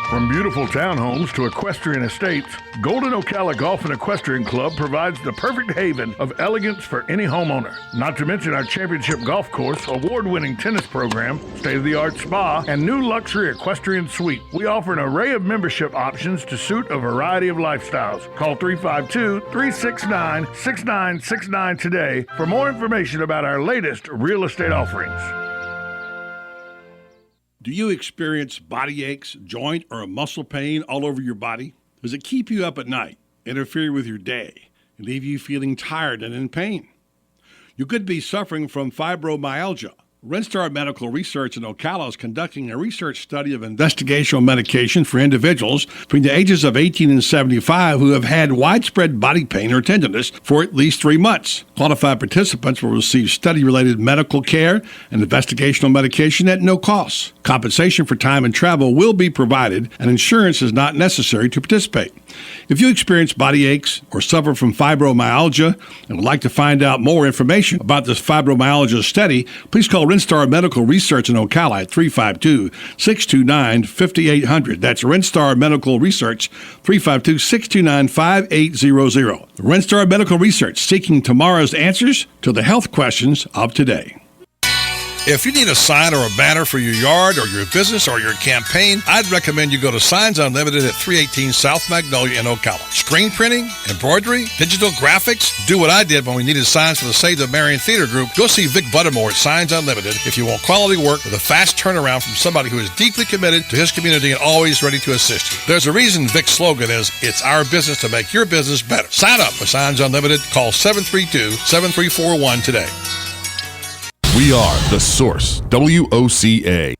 From beautiful townhomes to equestrian estates, Golden Ocala Golf and Equestrian Club provides the perfect haven of elegance for any homeowner. Not to mention our championship golf course, award-winning tennis program, state-of-the-art spa, and new luxury equestrian suite. We offer an array of membership options to suit a variety of lifestyles. Call 352-369-6969 today for more information about our latest real estate offerings. Do you experience body aches, joint, or muscle pain all over your body? Does it keep you up at night, interfere with your day, and leave you feeling tired and in pain? You could be suffering from fibromyalgia. Renstar Medical Research in Ocala is conducting a research study of investigational medication for individuals between the ages of 18 and 75 who have had widespread body pain or tenderness for at least 3 months. Qualified participants will receive study-related medical care and investigational medication at no cost. Compensation for time and travel will be provided, and insurance is not necessary to participate. If you experience body aches or suffer from fibromyalgia and would like to find out more information about this fibromyalgia study, please call Renstar Medical Research in Ocala at 352-629-5800. That's Renstar Medical Research, 352-629-5800. Renstar Medical Research, seeking tomorrow's answers to the health questions of today. If you need a sign or a banner for your yard or your business or your campaign, I'd recommend you go to Signs Unlimited at 318 South Magnolia in Ocala. Screen printing, embroidery, digital graphics. Do what I did when we needed signs for the Save the Marion Theater Group. Go see Vic Buttermore at Signs Unlimited if you want quality work with a fast turnaround from somebody who is deeply committed to his community and always ready to assist you. There's a reason Vic's slogan is, "It's our business to make your business better." Sign up for Signs Unlimited. Call 732-7341 today. We are The Source, WOCA.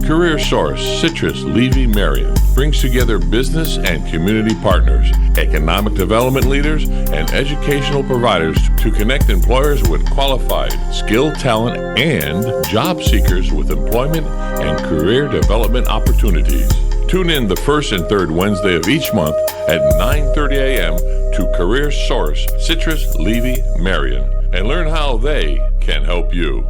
Career Source, Citrus, Levy, Marion. brings together business and community partners, economic development leaders, and educational providers to connect employers with qualified, skilled talent and job seekers with employment and career development opportunities. Tune in the first and third Wednesday of each month at 9:30 a.m. to Career Source, Citrus, Levy, Marion, and learn how they can help you.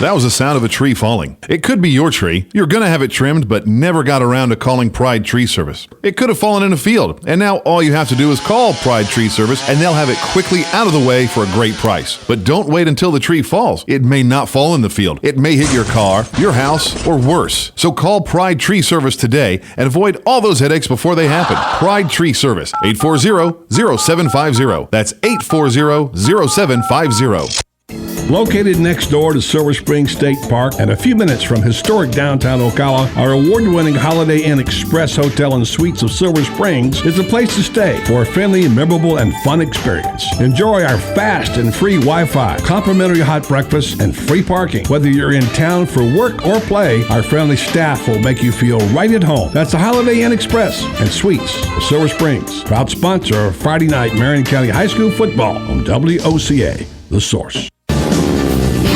That was the sound of a tree falling. It could be your tree. You're going to have it trimmed, but never got around to calling Pride Tree Service. It could have fallen in a field, and now all you have to do is call Pride Tree Service, and they'll have it quickly out of the way for a great price. But don't wait until the tree falls. It may not fall in the field. It may hit your car, your house, or worse. So call Pride Tree Service today and avoid all those headaches before they happen. Pride Tree Service, 840-0750. That's 840-0750. Located next door to Silver Spring State Park and a few minutes from historic downtown Ocala, our award-winning Holiday Inn Express Hotel and Suites of Silver Springs is a place to stay for a friendly, memorable, and fun experience. Enjoy our fast and free Wi-Fi, complimentary hot breakfast, and free parking. Whether you're in town for work or play, our friendly staff will make you feel right at home. That's the Holiday Inn Express and Suites of Silver Springs, proud sponsor of Friday night Marion County High School football on WOCA, The Source.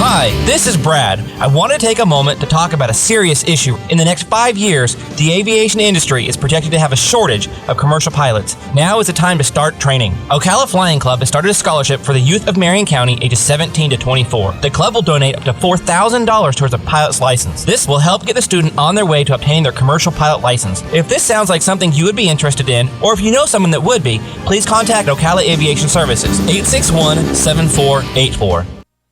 Hi, this is Brad. I want to take a moment to talk about a serious issue. In the next 5 years, the aviation industry is projected to have a shortage of commercial pilots. Now is the time to start training. Ocala Flying Club has started a scholarship for the youth of Marion County ages 17 to 24. The club will donate up to $4,000 towards a pilot's license. This will help get the student on their way to obtaining their commercial pilot license. If this sounds like something you would be interested in, or if you know someone that would be, please contact Ocala Aviation Services, 861-7484.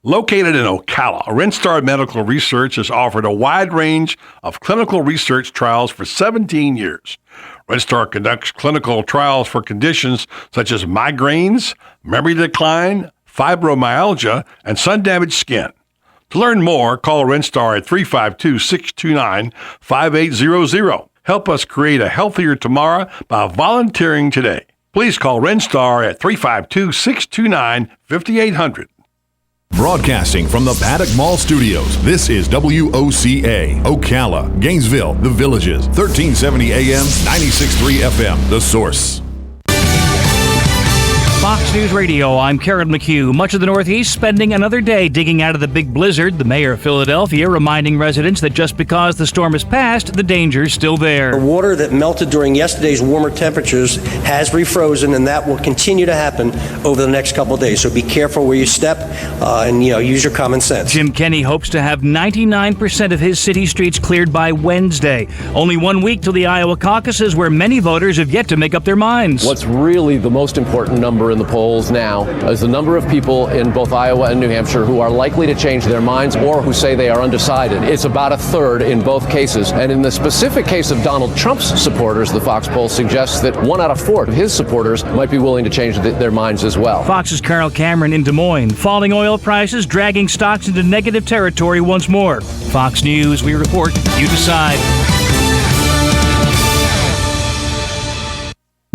Located in Ocala, Renstar Medical Research has offered a wide range of clinical research trials for 17 years. Renstar conducts clinical trials for conditions such as migraines, memory decline, fibromyalgia, and sun-damaged skin. To learn more, call Renstar at 352-629-5800. Help us create a healthier tomorrow by volunteering today. Please call Renstar at 352-629-5800. Broadcasting from the Paddock Mall Studios, this is WOCA, Ocala, Gainesville, The Villages, 1370 AM, 96.3 FM, The Source. Fox News Radio, I'm Karen McHugh. Much of the Northeast spending another day digging out of the big blizzard. The mayor of Philadelphia reminding residents that just because the storm has passed, the danger's still there. The water that melted during yesterday's warmer temperatures has refrozen, and that will continue to happen over the next couple of days. So be careful where you step and use your common sense. Jim Kenney hopes to have 99% of his city streets cleared by Wednesday. Only 1 week till the Iowa caucuses, where many voters have yet to make up their minds. What's really the most important number in the polls now is the number of people in both Iowa and New Hampshire who are likely to change their minds or who say they are undecided. It's about a third in both cases. And in the specific case of Donald Trump's supporters, the Fox poll suggests that 1 out of 4 of his supporters might be willing to change their minds as well. Fox's Carol Cameron in Des Moines. Falling oil prices dragging stocks into negative territory once more. Fox News, we report, you decide.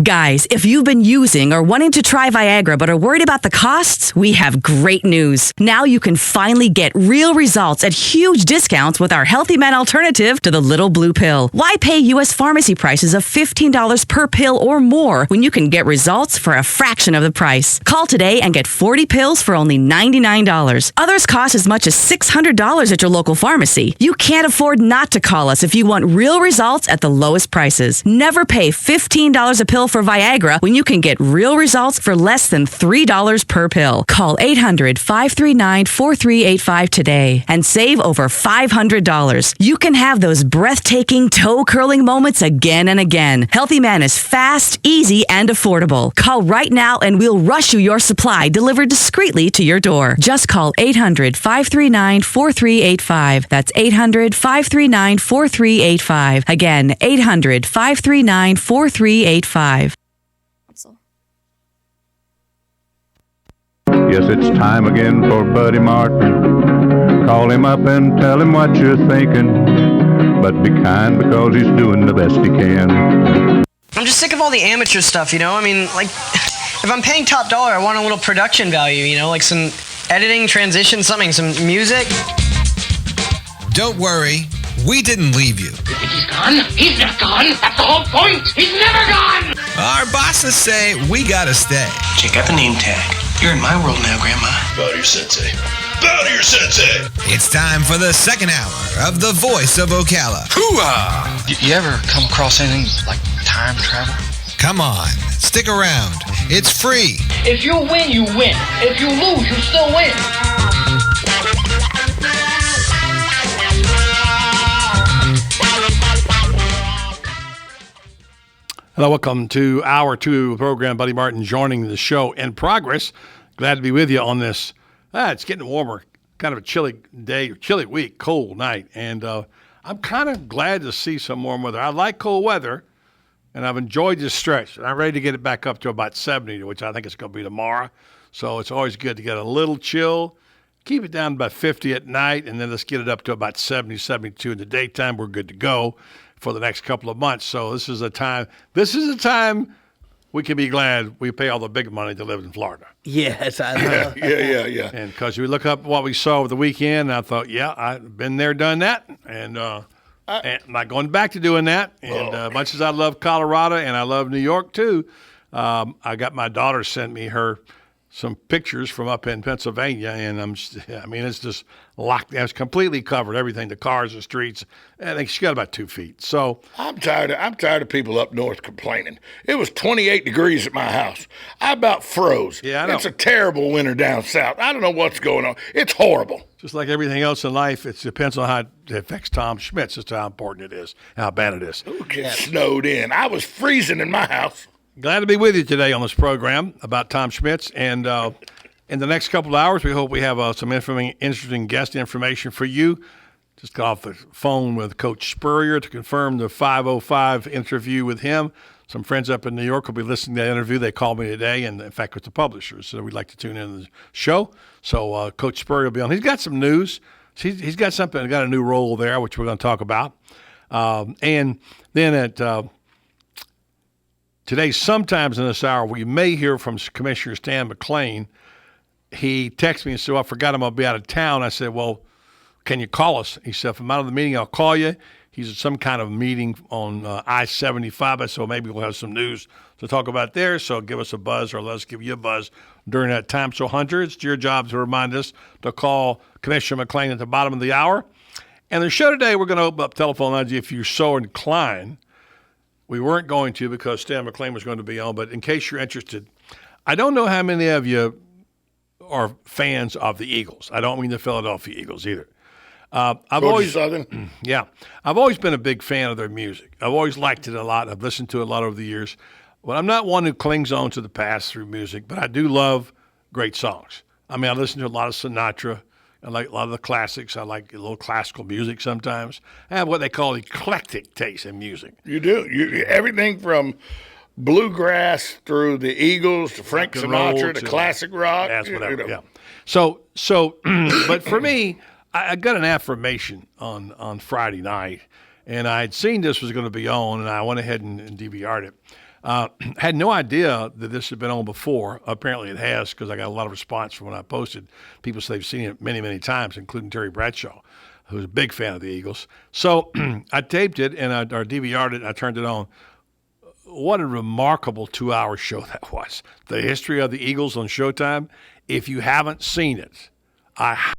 Guys, if you've been using or wanting to try Viagra but are worried about the costs, we have great news. Now you can finally get real results at huge discounts with our Healthy Men alternative to the little blue pill. Why pay U.S. pharmacy prices of $15 per pill or more when you can get results for a fraction of the price? Call today and get 40 pills for only $99. Others cost as much as $600 at your local pharmacy. You can't afford not to call us if you want real results at the lowest prices. Never pay $15 a pill for Viagra when you can get real results for less than $3 per pill. Call 800-539-4385 today and save over $500. You can have those breathtaking, toe-curling moments again and again. Healthy Man is fast, easy, and affordable. Call right now and we'll rush you your supply delivered discreetly to your door. Just call 800-539-4385. That's 800-539-4385. Again, 800-539-4385. Yes, it's time again for Buddy Martin. Call him up and tell him what you're thinking. But be kind because he's doing the best he can. I'm just sick of all the amateur stuff, you know? I mean, like, if I'm paying top dollar, I want a little production value, you know? Like some editing, transition, something, some music. Don't worry. we didn't leave you. You think he's gone? He's not gone. That's the whole point. He's never gone. Our bosses say we gotta stay. Check out the name tag. You're in my world now, Grandma. Bow to your sensei. Bow to your sensei. It's time for the second hour of The Voice of Ocala. Hoo-ah! You ever come across anything like time travel? Come on, stick around. It's free. If you win, you win. If you lose, you still win. Hello, welcome to Hour 2 of the program. Buddy Martin joining the show in progress. Glad to be with you on this. It's getting warmer. Kind of a chilly day, chilly week, cold night. And I'm kind of glad to see some warm weather. I like cold weather, and I've enjoyed this stretch. And I'm ready to get it back up to about 70, which I think it's going to be tomorrow. So it's always good to get a little chill. Keep it down to about 50 at night, and then let's get it up to about 70, 72 in the daytime. We're good to go for the next couple of months. So this is a time we can be glad we pay all the big money to live in Florida. Yes, I love Yeah. And because we look up what we saw over the weekend, and I thought, yeah, I've been there, done that, and I'm not going back to doing that. And much as I love Colorado and I love New York too, I got my daughter sent me some pictures from up in Pennsylvania, and it's just locked. It's completely covered, everything, the cars, the streets. I think she got about 2 feet. So I'm tired of people up north complaining. It was 28 degrees at my house. I about froze. Yeah, I know. It's a terrible winter down south. I don't know what's going on. It's horrible. Just like everything else in life, it depends on how it affects Tom Schmitz as to how important it is, how bad it is. Who gets snowed in? I was freezing in my house. Glad to be with you today on this program about Tom Schmitz. And in the next couple of hours, we hope we have some interesting guest information for you. Just got off the phone with Coach Spurrier to confirm the 5:05 interview with him. Some friends up in New York will be listening to that interview. They called me today, and in fact, with the publishers. So we'd like to tune in to the show. So Coach Spurrier will be on. He's got some news. He's got something, got a new role there, which we're going to talk about. And then at today, sometimes in this hour, we may hear from Commissioner Stan McClain. He texted me and said, I forgot I'm going to be out of town. I said, well, can you call us? He said, if I'm out of the meeting, I'll call you. He's at some kind of meeting on I-75, so maybe we'll have some news to talk about there. So give us a buzz, or let us give you a buzz during that time. So, Hunter, it's your job to remind us to call Commissioner McClain at the bottom of the hour. And the show today, we're going to open up telephone lines if you're so inclined. We weren't going to because Stan McClain was going to be on, but in case you're interested, I don't know how many of you are fans of the Eagles. I don't mean the Philadelphia Eagles either. I've always Southern. Yeah, I've always been a big fan of their music. I've always liked it a lot. I've listened to it a lot over the years. But I'm not one who clings on to the past through music, but I do love great songs. I mean, I listen to a lot of Sinatra. I like a lot of the classics. I like a little classical music sometimes. I have what they call eclectic taste in music. You do. Everything from bluegrass through the Eagles to Frank Sinatra to classic rock. That's whatever. Yeah. So, but for me, I got an affirmation on Friday night, and I had seen this was going to be on, and I went ahead and DVR'd it. Had no idea that this had been on before. Apparently it has, because I got a lot of response from when I posted. People say they've seen it many, many times, including Terry Bradshaw, who's a big fan of the Eagles. So I taped it, and I DVR'd it, and I turned it on. What a remarkable 2-hour show that was. The history of the Eagles on Showtime. If you haven't seen it, I